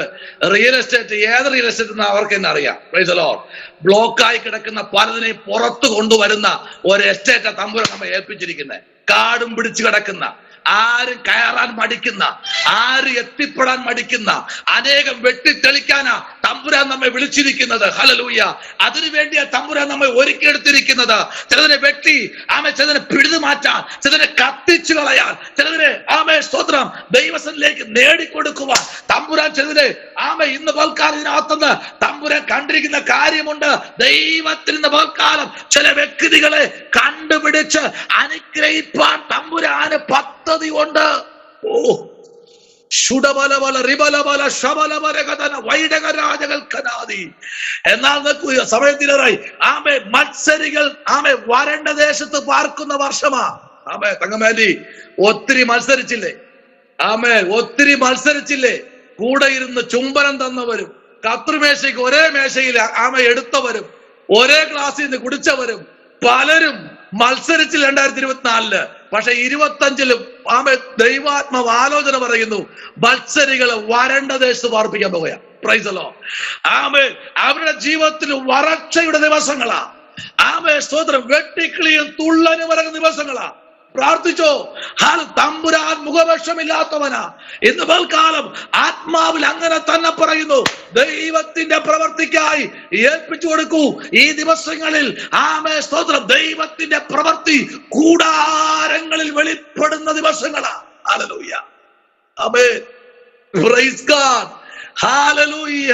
Speaker 1: റിയൽ എസ്റ്റേറ്റ്, ഏത് റിയൽ എസ്റ്റേറ്റ് എന്ന് അവർക്ക് തന്നെ അറിയാം. Praise the Lord. ബ്ലോക്കായി കിടക്കുന്ന പലതിനെയും പുറത്തു കൊണ്ടുവരുന്ന ഒരു എസ്റ്റേറ്റ് തമ്പുരാൻ നമ്മെ ഏൽപ്പിച്ചിരിക്കുന്നത്. കാടും പിടിച്ചു കിടക്കുന്ന, ആരും കയറാൻ മടിക്കുന്ന, ആരും എത്തിപ്പെടാൻ മടിക്കുന്ന, അനേകം വെട്ടിത്തെളിക്കാനാ തമ്പുരാൻ നമ്മെ വിളിച്ചിരിക്കുന്നത്. ഹല്ലേലൂയ. അതിനുവേണ്ടിയാ തമ്പുരാൻ നമ്മെ ഒരുക്കിയെടുത്തിരിക്കുന്നത്. ചിലതിനെ വെട്ടി ചിലതിനെ പിഴുതു മാറ്റാൻ, ചിലതിനെ കത്തിച്ചു കളയാൻ, ചിലതിനെ സ്തോത്രം ദൈവസന്നിധിയിലേക്ക് നേടിക്കൊടുക്കുവാൻ തമ്പുരാൻ ചിലതിനെ ഇന്ന് പൽക്കാലം ഇതിനകത്തുനിന്ന് തമ്പുരാൻ കണ്ടിരിക്കുന്ന കാര്യമുണ്ട്. ദൈവത്തിൽ ഇന്ന് പൽക്കാലം ചില വ്യക്തികളെ കണ്ടുപിടിച്ച് അനുഗ്രഹിപ്പാൻ തമ്പുരാന് പദ്ധതി ഉണ്ട്. എന്നാൽ സമയത്തിലേറായി മത്സരികൾ വരണ്ട ദേശത്ത് പാർക്കുന്ന വർഷമാ. തങ്കമേലി ഒത്തിരി മത്സരിച്ചില്ലേ? ഒത്തിരി മത്സരിച്ചില്ലേ? കൂടെ ഇരുന്ന് ചുംബനം തന്നവരും, കത്രുമേശയ്ക്ക് ഒരേ മേശയിൽ എടുത്തവരും, ഒരേ ക്ലാസ്സിൽ നിന്ന് കുടിച്ചവരും പലരും മത്സരിച്ച് 2024. പക്ഷെ 25-ലും ദൈവാത്മാവ് ആലോചന പറയുന്നു, മത്സരികളെ വരണ്ട ദേശത്ത് പാർപ്പിക്കാൻ പോവുക. Price the Lord. അവരുടെ ജീവിതത്തിൽ വരൾച്ചയുടെ ദിവസങ്ങളാ. സ്തോത്രം. വെട്ടിക്കിളിയും തുള്ളനും പറയുന്ന ദിവസങ്ങളാ. പ്രാർത്ഥിച്ചോ. തമ്പുരാൻ മുഖപക്ഷമില്ലാത്തവനാ. ഇന്ന് പൽക്കാലം ആത്മാവിൽ അങ്ങനെ തന്നെ പറയുന്നു. ദൈവത്തിന്റെ പ്രവർത്തിക്കായി ഏൽപ്പിച്ചു കൊടുക്കൂ. ഈ ദിവസങ്ങളിൽ സ്തോത്രം ദൈവത്തിന്റെ പ്രവൃത്തി കൂടാരങ്ങളിൽ വെളിപ്പെടുന്ന ദിവസങ്ങളാ. ഹല്ലേലൂയ. ആമേൻ. Praise God. ഹല്ലേലൂയ.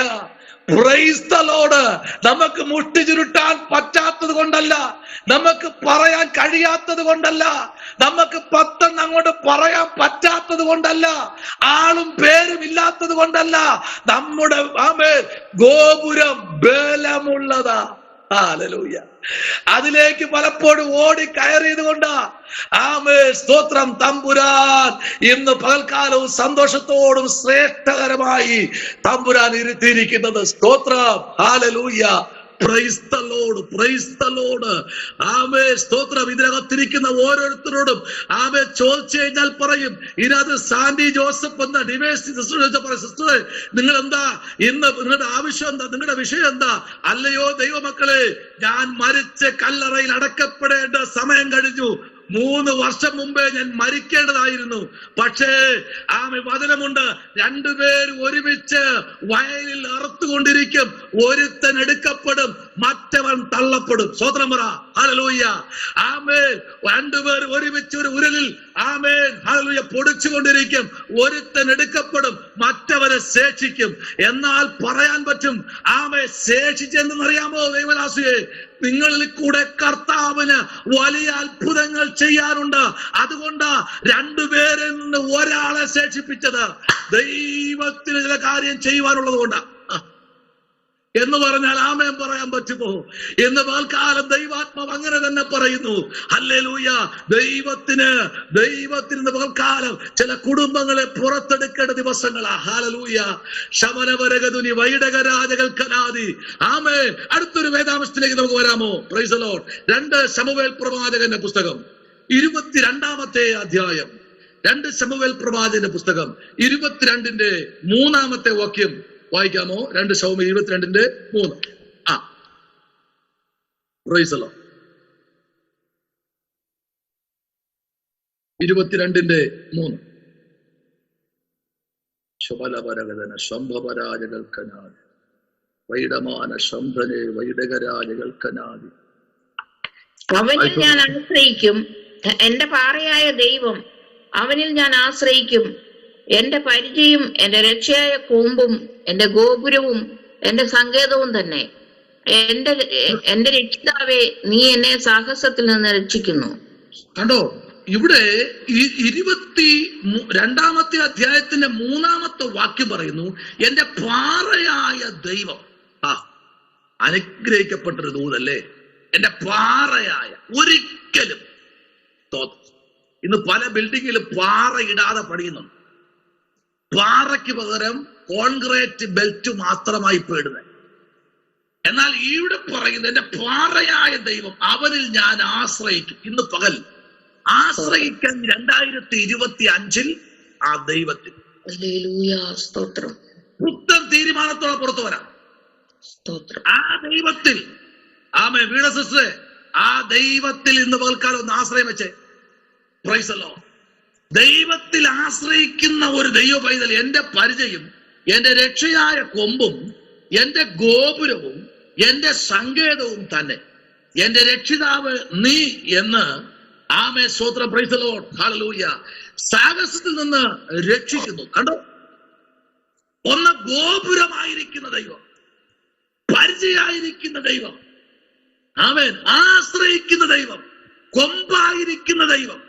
Speaker 1: Praise the Lord. നമുക്ക് മുട്ടി ചുരുട്ടാൻ പറ്റാത്തത് കൊണ്ടല്ല, നമുക്ക് പറയാൻ കഴിയാത്തത് കൊണ്ടല്ല, നമുക്ക് 10 അങ്ങോട്ട് പറയാൻ പറ്റാത്തത് കൊണ്ടല്ല, ആളും പേരും ഇല്ലാത്തത് കൊണ്ടല്ല, നമ്മുടെ ഗോപുരം ബലമുള്ളതാ. ഹല്ലേലൂയ. അതിലേക്ക് പലപ്പോഴും ഓടി കയറിയത് കൊണ്ടാ സ്തോത്രം തമ്പുരാൻ ഇന്ന് പകൽക്കാലവും സന്തോഷത്തോടും ശ്രേഷ്ഠകരമായി തമ്പുരാൻ ഇരുത്തിയിരിക്കുന്നത്. സ്തോത്രം. Hallelujah. Praise the Lord. Praise the Lord. സ്തോത്രം. ഇതിനകത്തിരിക്കുന്ന ഓരോരുത്തരോടും ചോദിച്ചു കഴിഞ്ഞാൽ പറയും, ഇതിനകത്ത് സാൻഡി ജോസഫ് എന്ന ഡിവേഴ്സ് സിസ്റ്റർ പറയും, സിസ്റ്ററെ നിങ്ങൾ എന്താ ഇന്ന് നിങ്ങളുടെ ആവശ്യം എന്താ, നിങ്ങളുടെ വിഷയം എന്താ? അല്ലയോ ദൈവമക്കളെ, ഞാൻ മരിച്ച് കല്ലറയിൽ അടക്കപ്പെടേണ്ട സമയം കഴിഞ്ഞു. 3 വർഷം മുമ്പേ ഞാൻ മരിക്കേണ്ടതായിരുന്നു. പക്ഷേ വചനമുണ്ട്, 2 പേർ ഒരുമിച്ച് വയലിൽ അറുത്തുകൊണ്ടിരിക്കും, ഒരുത്തൻ എടുക്കപ്പെടും, മറ്റവൻ തള്ളപ്പെടും. സ്വതന്ത്രം പറ. ഹല്ലേലൂയ. 2 പേർ ഒരുമിച്ച് ഒരു ഉരലിൽ ഹല്ലേലൂയ പൊടിച്ചുകൊണ്ടിരിക്കും, ഒരുത്തൻ എടുക്കപ്പെടും, മറ്റവരെ ശേഷിക്കും. എന്നാൽ പറയാൻ പറ്റും ശേഷിച്ചെന്നറിയാമോ ദൈവദാസിയെ? നിങ്ങളിൽ കൂടെ കർത്താവിന് വലിയ അത്ഭുതങ്ങൾ ചെയ്യാനുണ്ട്. അതുകൊണ്ട് 2 പേരിൽ നിന്ന് ഒരാളെ ശേഷിപ്പിച്ചത് ദൈവത്തിന് ചില കാര്യം ചെയ്യുവാനുള്ളത് കൊണ്ടാ എന്ന് പറഞ്ഞാൽ ആമേൻ പറയാൻ പറ്റുമോ? ഇന്ന് പൽക്കാലം ദൈവാത്മാവ് അങ്ങനെ തന്നെ പറയുന്നു. ഹല്ലേലൂയ. ദൈവത്തിന് പൽക്കാലം ചില കുടുംബങ്ങളെ പുറത്തെടുക്കേണ്ട ദിവസങ്ങളാ. ഹല്ലേലൂയ. ശമനവരഗതുനി വൈഡകരാജകൽക്കനാദി. ആമേൻ. അടുത്തൊരു വേദാംശത്തിലേക്ക് നമുക്ക് വരാമോ? Price the Lord. 2 ശമൂവേൽ പ്രവാചകന്റെ പുസ്തകം 22-ാമത്തെ അധ്യായം. 2 ശമൂവേൽ പ്രവാചകന്റെ പുസ്തകം 22-ന്റെ 3-ാമത്തെ വാക്യം വായിക്കാമോ? 2 ശമൂവേൽ 22-ന്റെ 3. Praise the Lord. 22-ന്റെ 3. ശുഭലപരഗതന ശംഭപരാജകൽക്കനാദി വൈഡമാന ശംഭനെ വൈഡകരാജകൽക്കനാദി.
Speaker 2: അവനിൽ ഞാൻ ആശ്രയിക്കും, എന്റെ പാറയായ ദൈവം, അവനിൽ ഞാൻ ആശ്രയിക്കും. എന്റെ പരിചയം, എന്റെ രക്ഷയായ കൂമ്പും, എന്റെ ഗോപുരവും, എന്റെ സങ്കേതവും തന്നെ. എന്റെ രക്ഷിതാവേ, നീ എന്നെ സാഹസത്തിൽ നിന്ന് രക്ഷിക്കുന്നു.
Speaker 1: കണ്ടോ, ഇവിടെ 22-ാമത്തെ അധ്യായത്തിന്റെ 3-ാമത്തെ വാക്യം പറയുന്നു, എന്റെ പാറയായ ദൈവം. അനുഗ്രഹിക്കപ്പെട്ടൊരു ദൂതല്ലേ? എന്റെ പാറയായ. ഒരിക്കലും ഇന്ന് പല ബിൽഡിങ്ങിലും പാറ ഇടാതെ പണിയുന്നുണ്ട്. പാറയ്ക്ക് പകരം കോൺക്രീറ്റ് ബെൽറ്റ് മാത്രമായി ഇടുന്നത്. എന്നാൽ ഇവിടെ പറയുന്നത് എന്റെ പാറയായ ദൈവം, അവനിൽ ഞാൻ ആശ്രയിക്കും. ഇന്ന് പകൽ ആശ്രയിക്കാൻ 2025-ൽ ആ ദൈവത്തിൽ പുത്തൻ തീരുമാനത്തോടെ പുറത്തു വരാം. ആ ദൈവത്തിൽ വീണ സിസ്റ്ററെ, ആ ദൈവത്തിൽ ഇന്ന് പകൽക്കാലം ഒന്ന് ആശ്രയം വെച്ചേ. Price the Lord. ദൈവത്തിൽ ആശ്രയിക്കുന്ന ഒരു ദൈവ പൈതൽ, എന്റെ പരിചയം, എന്റെ രക്ഷയായ കൊമ്പും എന്റെ ഗോപുരവും എന്റെ സങ്കേതവും തന്നെ, എന്റെ രക്ഷിതാവ് നീ എന്ന് ആമേ സ്തോത്രം, പ്രൈസ് ദി ലോർഡ്, ഹല്ലേലൂയ. സാഹസത്തിൽ നിന്ന് രക്ഷിക്കുന്നു. കണ്ടോ, ഒന്ന് ഗോപുരമായിരിക്കുന്ന ദൈവം, പരിചയായിരിക്കുന്ന ദൈവം, ആമേൻ, ആശ്രയിക്കുന്ന ദൈവം, കൊമ്പായിരിക്കുന്ന ദൈവം.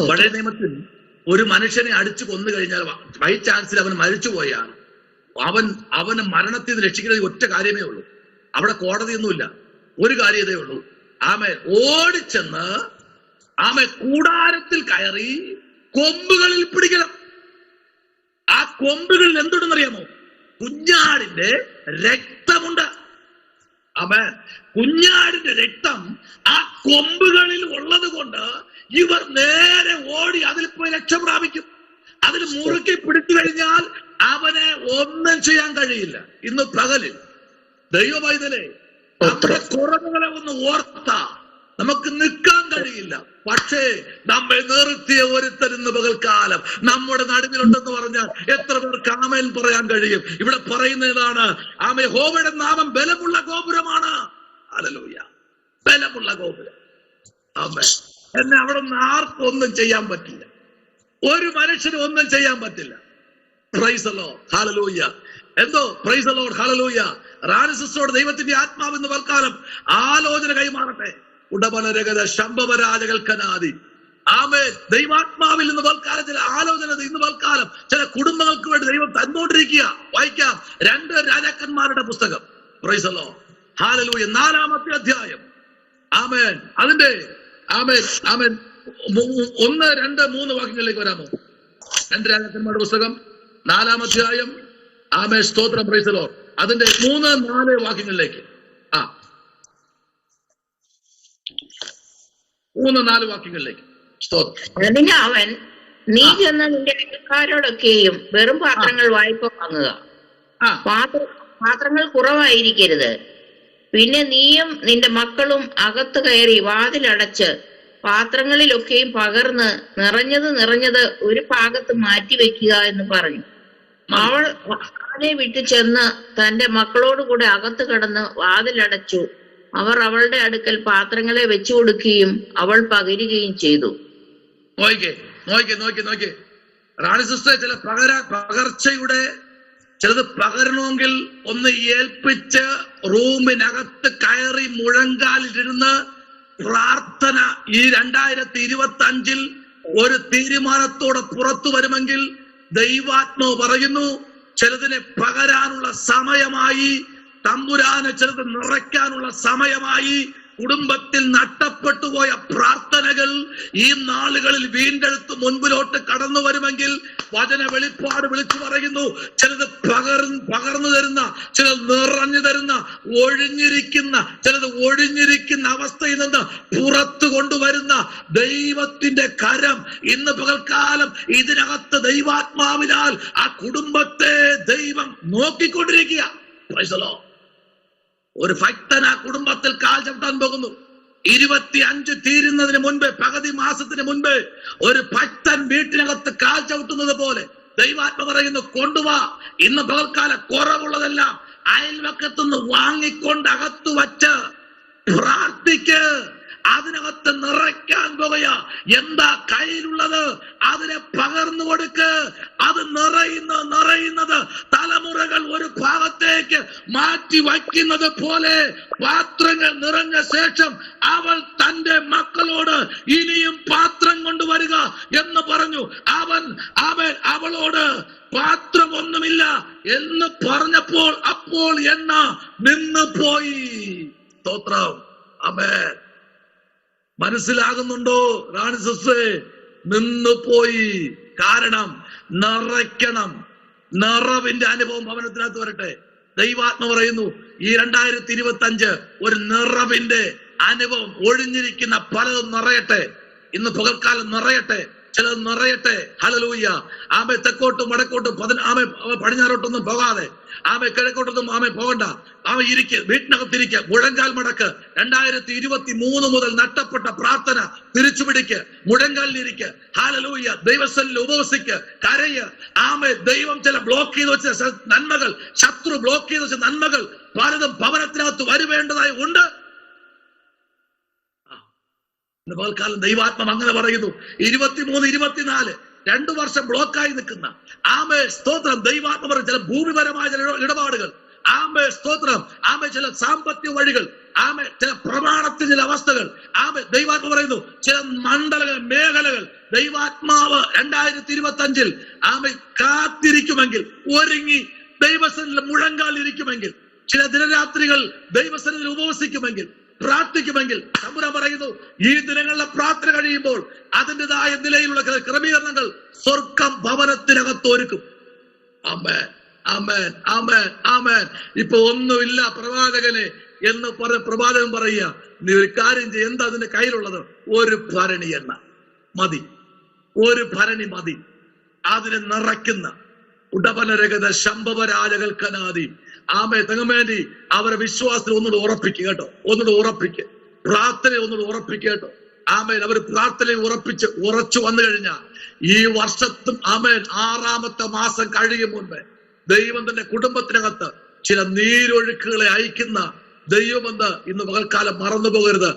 Speaker 1: പഴയ നിയമത്തിൽ ഒരു മനുഷ്യനെ അടിച്ചു കൊന്നു കഴിഞ്ഞാൽ ബൈ ചാൻസിൽ അവൻ മരിച്ചുപോയാൽ അവന് മരണത്തിൽ നിന്ന് രക്ഷിക്കുന്നത് ഒറ്റ കാര്യമേ ഉള്ളൂ. അവിടെ കോടതിയൊന്നുമില്ല, ഒരു കാര്യതേ ഉള്ളൂ. ആമേൻ, ഓടിച്ചെന്ന് ആമേൻ കൂടാരത്തിൽ കയറി കൊമ്പുകളിൽ പിടിക്കണം. ആ കൊമ്പുകളിൽ എന്തുണ്ടെന്നറിയാമോ? കുഞ്ഞാടിന്റെ രക്തമുണ്ട്. ആമേൻ, കുഞ്ഞാടിന്റെ രക്തം ആ കൊമ്പുകളിൽ ഉള്ളത് കൊണ്ട് ഇവർ നേരെ ഓടി അതിൽ പോയി രക്ഷ പ്രാപിക്കും. അതിൽ മുറുക്കി പിടിച്ചു കഴിഞ്ഞാൽ അവനെ ഒന്നും ചെയ്യാൻ കഴിയില്ല. ഇന്ന് പകലിൽ ദൈവവൈതലേ, നമ്മുടെ കുറവുകളെ ഒന്ന് ഓർത്ത നമുക്ക് നിൽക്കാൻ കഴിയില്ല. പക്ഷേ നമ്മെ നിർത്തിയ ഒരുത്തൻ ഇന്ന് പകൽക്കാലം നമ്മുടെ നടുവിലുണ്ടെന്ന് പറഞ്ഞാൽ എത്ര പേർക്ക് ആമേൻ പറയാൻ കഴിയും? ഇവിടെ പറയുന്നതാണ്, ആമേ, യഹോവയുടെ നാമം ബലമുള്ള ഗോപുരമാണ്. ഹല്ലേലൂയ, ബലമുള്ള ഗോപുരം. ആമേൻ. എന്നെ അവിടെ നിന്ന് ആർക്കും ഒന്നും ചെയ്യാൻ പറ്റില്ല, ഒരു മനുഷ്യനും ഒന്നും ചെയ്യാൻ പറ്റില്ല. Price the Lord, hallelujah. എന്തോ പ്രൈസ് ദി ലോർഡ്, ഹല്ലേലൂയ. റാണി സിസ്റ്ററോട് ദൈവത്തിന്റെ ആത്മാവ് ഇന്ന് തൽക്കാലം ആലോചന കൈമാറട്ടെ. ഉടമനരഗത ശംഭവരാജകൽക്കനാദി, ആമേൻ. ദൈവാത്മാവിൽ ഇന്ന് തൽക്കാലം ചില ആലോചന ഇന്ന് തൽക്കാലം ചില കുടുംബങ്ങൾക്ക് വേണ്ടി ദൈവം തന്നോണ്ടിരിക്കുക. വായിക്കാം 2 രാജാക്കന്മാരുടെ പുസ്തകം. പ്രൈസ് ദി ലോർഡ്, ഹല്ലേലൂയ. 4-ാമത്തെ അധ്യായം. ആമേൻ. അതിന്റെ ആമേൻ, ആമേൻ, 1, 2, 3 വാക്യങ്ങളിലേക്ക് വരാമോ? 2 രാജാക്കന്മാരുടെ പുസ്തകം 4-ാം അധ്യായം. ആമേൻ, സ്തോത്രം, പ്രൈസ് ദി ലോർഡ്. അതിന്റെ 3, 4 വാക്യങ്ങളിലേക്ക്. 3, 4 വാക്യങ്ങളിലേക്ക്. സ്തോത്രം.
Speaker 2: അതിന് അവൻ, നീ ചെന്ന് നിന്റെ അയൽക്കാരോടൊക്കെയും വെറും പാത്രങ്ങൾ വായ്പ വാങ്ങുക, പാത്രങ്ങൾ കുറവായിരിക്കരുത്. പിന്നെ നീയും നിന്റെ മക്കളും അകത്ത് കയറി വാതിലടച്ച് പാത്രങ്ങളിലൊക്കെയും പകർന്ന് നിറഞ്ഞത് ഒരു ഭാഗത്ത് മാറ്റി വെക്കുക എന്ന് പറഞ്ഞു. അവൾ അവനെ വിട്ടു ചെന്ന് തന്റെ മക്കളോട് കൂടെ അകത്ത് കടന്ന് വാതിലടച്ചു. അവർ അവളുടെ അടുക്കൽ പാത്രങ്ങളെ വെച്ചു കൊടുക്കുകയും അവൾ പകരുകയും ചെയ്തു.
Speaker 1: നോക്കിക്കേ റാണി സിസ്റ്റർ, ചില പകർച്ചയുടെ ചിലത് പകരണമെങ്കിൽ ഒന്ന് ഏൽപ്പിച്ച് റൂമിനകത്ത് കയറി മുഴങ്കാലിരുന്ന് പ്രാർത്ഥന ഈ 2025 ഒരു തീരുമാനത്തോടെ പുറത്തു വരുമെങ്കിൽ ദൈവാത്മാവ് പറയുന്നു, ചിലതിനെ പകരാനുള്ള സമയമായി, തമ്പുരാന് ചിലത് നിറയ്ക്കാനുള്ള സമയമായി. കുടുംബത്തിൽ നഷ്ടപ്പെട്ടു പോയ പ്രാർത്ഥനകൾ ഈ നാളുകളിൽ വീണ്ടെടുത്ത് മുൻപിലോട്ട് കടന്നു വരുമെങ്കിൽ വചന വെളിപ്പാട് വിളിച്ചു പറയുന്നു, ചിലത് പകർന്നു തരുന്ന, ചിലത് നിറഞ്ഞു തരുന്ന, ചിലത് ഒഴിഞ്ഞിരിക്കുന്ന അവസ്ഥയിൽ നിന്ന് പുറത്തു കൊണ്ടുവരുന്ന ദൈവത്തിന്റെ കരം ഇന്ന് പകൽക്കാലം ഇതിനകത്ത് ദൈവാത്മാവിനാൽ ആ കുടുംബത്തെ ദൈവം നോക്കിക്കൊണ്ടിരിക്കുക. Price the Lord. ഒരു ഭക്തൻ ആ കുടുംബത്തിൽ കാൽ ചവിട്ടാൻ പോകുന്നു. 25 തീരുന്നതിന് മുൻപ്, പകുതി മാസത്തിന് മുൻപ് ഒരു ഭക്തൻ വീട്ടിനകത്ത് കാൽ ചവിട്ടുന്നത് പോലെ ദൈവാത്മ പറയുന്നു, കൊണ്ടുവാ. ഇന്ന് പകൽക്കാല കുറവുള്ളതെല്ലാം അയൽവക്കത്തുനിന്ന് വാങ്ങിക്കൊണ്ട് അകത്തു വച്ച് പ്രാർത്ഥിക്ക്. അതിനകത്ത് നിറയ്ക്കാൻ പോകുക. എന്താ കയ്യിലുള്ളത് അതിനെ പകർന്നു കൊടുക്ക്. അത് നിറയുന്നത് തലമുറകൾ ഒരു ഭാഗത്തേക്ക് മാറ്റി വയ്ക്കുന്നത് പോലെ പാത്രങ്ങൾ നിറഞ്ഞ ശേഷം അവൾ തന്റെ മക്കളോട് ഇനിയും പാത്രം കൊണ്ടുവരിക എന്ന് പറഞ്ഞു. അവളോട് പാത്രം ഒന്നുമില്ല എന്ന് പറഞ്ഞപ്പോൾ അപ്പോൾ എണ്ണ നിന്ന് പോയി. സ്തോത്രം. ആമേൻ. മനസ്സിലാകുന്നുണ്ടോ റാണി സിസ്റ്ററെ? നിന്ന് പോയി. കാരണം നിറയ്ക്കണം. നിറവിന്റെ അനുഭവം ഭവനത്തിനകത്ത് വരട്ടെ. ദൈവാത്മ പറയുന്നു, ഈ 2025 ഒരു നിറവിന്റെ അനുഭവം, ഒഴിഞ്ഞിരിക്കുന്ന പലതും നിറയട്ടെ. ഇന്ന് പകൽക്കാലം നിറയട്ടെ. ചിലത് നിറയട്ടെ. ഹല്ലേലൂയ. ആമേ തെക്കോട്ടും വടക്കോട്ടും ആമേ പടിഞ്ഞാറോട്ടൊന്നും പോകാതെ, ആമേ കിഴക്കോട്ടൊന്നും ആമേ പോകണ്ട. ആമേ ഇരിക്കുക, വീട്ടിനകത്തിരിക്കുക, മുഴങ്കാൽ മടക്ക്. 2023 മുതൽ നഷ്ടപ്പെട്ട പ്രാർത്ഥന തിരിച്ചു പിടിക്ക്, മുഴങ്കാലിലിരിക്കുക. ഹല്ലേലൂയ. ദൈവസന്നിധിയിൽ ഉപവസിക്ക്, കരയ്. ആമേ ദൈവം ചില ബ്ലോക്ക് ചെയ്ത് വെച്ച നന്മകൾ, ശത്രു ബ്ലോക്ക് ചെയ്ത് വെച്ച നന്മകൾ പലതും ഭവനത്തിനകത്ത് വരുവേണ്ടതായി ഉണ്ട്. പകൽക്കാലം ദൈവാത്മം അങ്ങനെ പറയുന്നു. 23, 24 2 വർഷം ബ്ലോക്കായി നിൽക്കുന്ന ആമേ സ്തോത്രം. ദൈവാത്മ പറയും ചില ഭൂമിപരമായ ചില ഇടപാടുകൾ, ആമേ സ്തോത്രം, ആമേ ചില സാമ്പത്തിക വഴികൾ, ആമേ ചില പ്രമാണത്തിൽ ചില അവസ്ഥകൾ, ആമേ ദൈവാത്മ പറയുന്നു ചില മണ്ഡലങ്ങൾ, മേഖലകൾ ദൈവാത്മാവ് 2025 ആമേ കാത്തിരിക്കുമെങ്കിൽ, ഒരുങ്ങി ദൈവസന്നിധിയിൽ മുഴങ്കാലിരിക്കുമെങ്കിൽ, ചില ദിനരാത്രികൾ ദൈവസന്നിധിയിൽ ഉപവസിക്കുമെങ്കിൽ, പ്രാർത്ഥിക്കുമെങ്കിൽ, തമ്പുരാൻ പറയുന്നു ഈ ദിനങ്ങളിലെ പ്രാർത്ഥന കഴിയുമ്പോൾ അതിൻ്റെതായ നിലയിലുള്ള ക്രമീകരണങ്ങൾ സ്വർഗം ഭവനത്തിനകത്ത് ഒരുക്കും. ആമേൻ, ആമേൻ, ആമേൻ, ആമേൻ. ഇപ്പൊ ഒന്നുമില്ല പ്രവാചകനെ എന്ന് പ്രവാചകൻ പറയുക, നീ ഒരു കാര്യം ചെയ്യ. എന്താ അതിന്റെ കയ്യിലുള്ളത്? ഒരു ഭരണി എണ്ണ മതി, ഒരു ഭരണി മതി. അതിനെ നിറയ്ക്കുന്ന ഉടപനരഗത ശംഭവരാജകൽക്കനാദി ആമേ തങ്ങമേണ്ടി അവരെ വിശ്വാസത്തിൽ ഒന്നുകൂടെ ഉറപ്പിക്കുക കേട്ടോ, ഒന്നുകൂടെ ഉറപ്പിക്കുക, പ്രാർത്ഥനയെ ഒന്നുകൂടെ ഉറപ്പിക്കുക കേട്ടോ. ആമേൻ. അവർ പ്രാർത്ഥനയെ ഉറച്ചു വന്നു കഴിഞ്ഞാൽ ഈ വർഷത്തും ആമേൻ 6ാമത്തെ മാസം കഴിയും മുൻപേ ദൈവം തന്റെ കുടുംബത്തിനകത്ത് ചില നീരൊഴുക്കുകളെ അയക്കുന്ന ദൈവമെന്ന് ഇന്ന് പകൽക്കാലം മറന്നു പോകരുത്.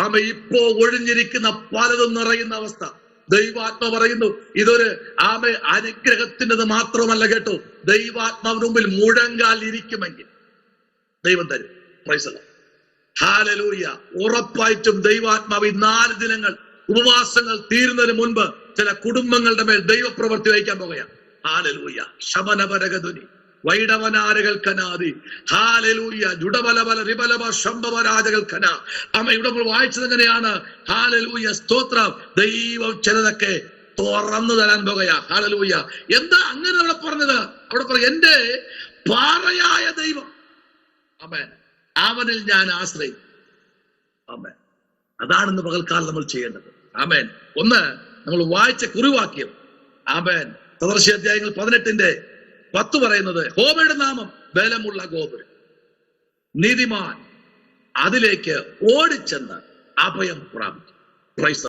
Speaker 1: ആമേ ഇപ്പോ ഒഴിഞ്ഞിരിക്കുന്ന പലതും നിറയുന്ന അവസ്ഥ ദൈവാത്മ പറയുന്നു. ഇതൊരു ആമേ അനുഗ്രഹത്തിൻ്റെത് മാത്രമല്ല കേട്ടോ, ദൈവാത്മാവിന് മുമ്പിൽ മുഴങ്കാൽ ഇരിക്കുമെങ്കിൽ ദൈവം തരും. Price the Lord. ഹല്ലേലൂയ. ഉറപ്പായിട്ടും ദൈവാത്മാവ് ഈ 4 ദിനങ്ങൾ ഉപവാസങ്ങൾ തീരുന്നതിന് മുൻപ് ചില കുടുംബങ്ങളുടെ മേൽ ദൈവപ്രവൃത്തി വഹിക്കാൻ പോകുകയാണ്. ഹല്ലേലൂയ. ശമനപരഗതുനി വൈഡവനാരകൽക്കനാദി. ഹാലലൂയ. ജുഡബലബല റിബലബ ശംഭവരാജകൽക്കന. അമ്മ ഇവിടെ നമ്മൾ വായിച്ചത് എങ്ങനെയാണ്? ഹാലലൂയ. സ്തോത്രം. ദൈവം ചിലതൊക്കെ തുറന്നു തരാൻ പോകുകയാ. ഹാലലൂയ. എന്താ അങ്ങനെ അവിടെ പറഞ്ഞത്? അവിടെ പറയും എന്റെ പാറയായ ദൈവം, ആമേൻ, അവനിൽ ഞാൻ ആശ്രയിക്കും. ആമേൻ. അതാണെന്ന് പകൽക്കാലം നമ്മൾ ചെയ്യേണ്ടത്. ആമേൻ. ഒന്ന് നമ്മൾ വായിച്ച കുറിവാക്യം, ആമേൻ, സദൃശ്യ അധ്യായങ്ങൾ 18:10 പറയുന്നത്, യഹോവയുടെ നാമം ബലമുള്ള ഗോപുരം, നീതിമാൻ അതിലേക്ക് ഓടിച്ചെന്ന് അഭയം പ്രാപിക്കും. പ്രൈസ്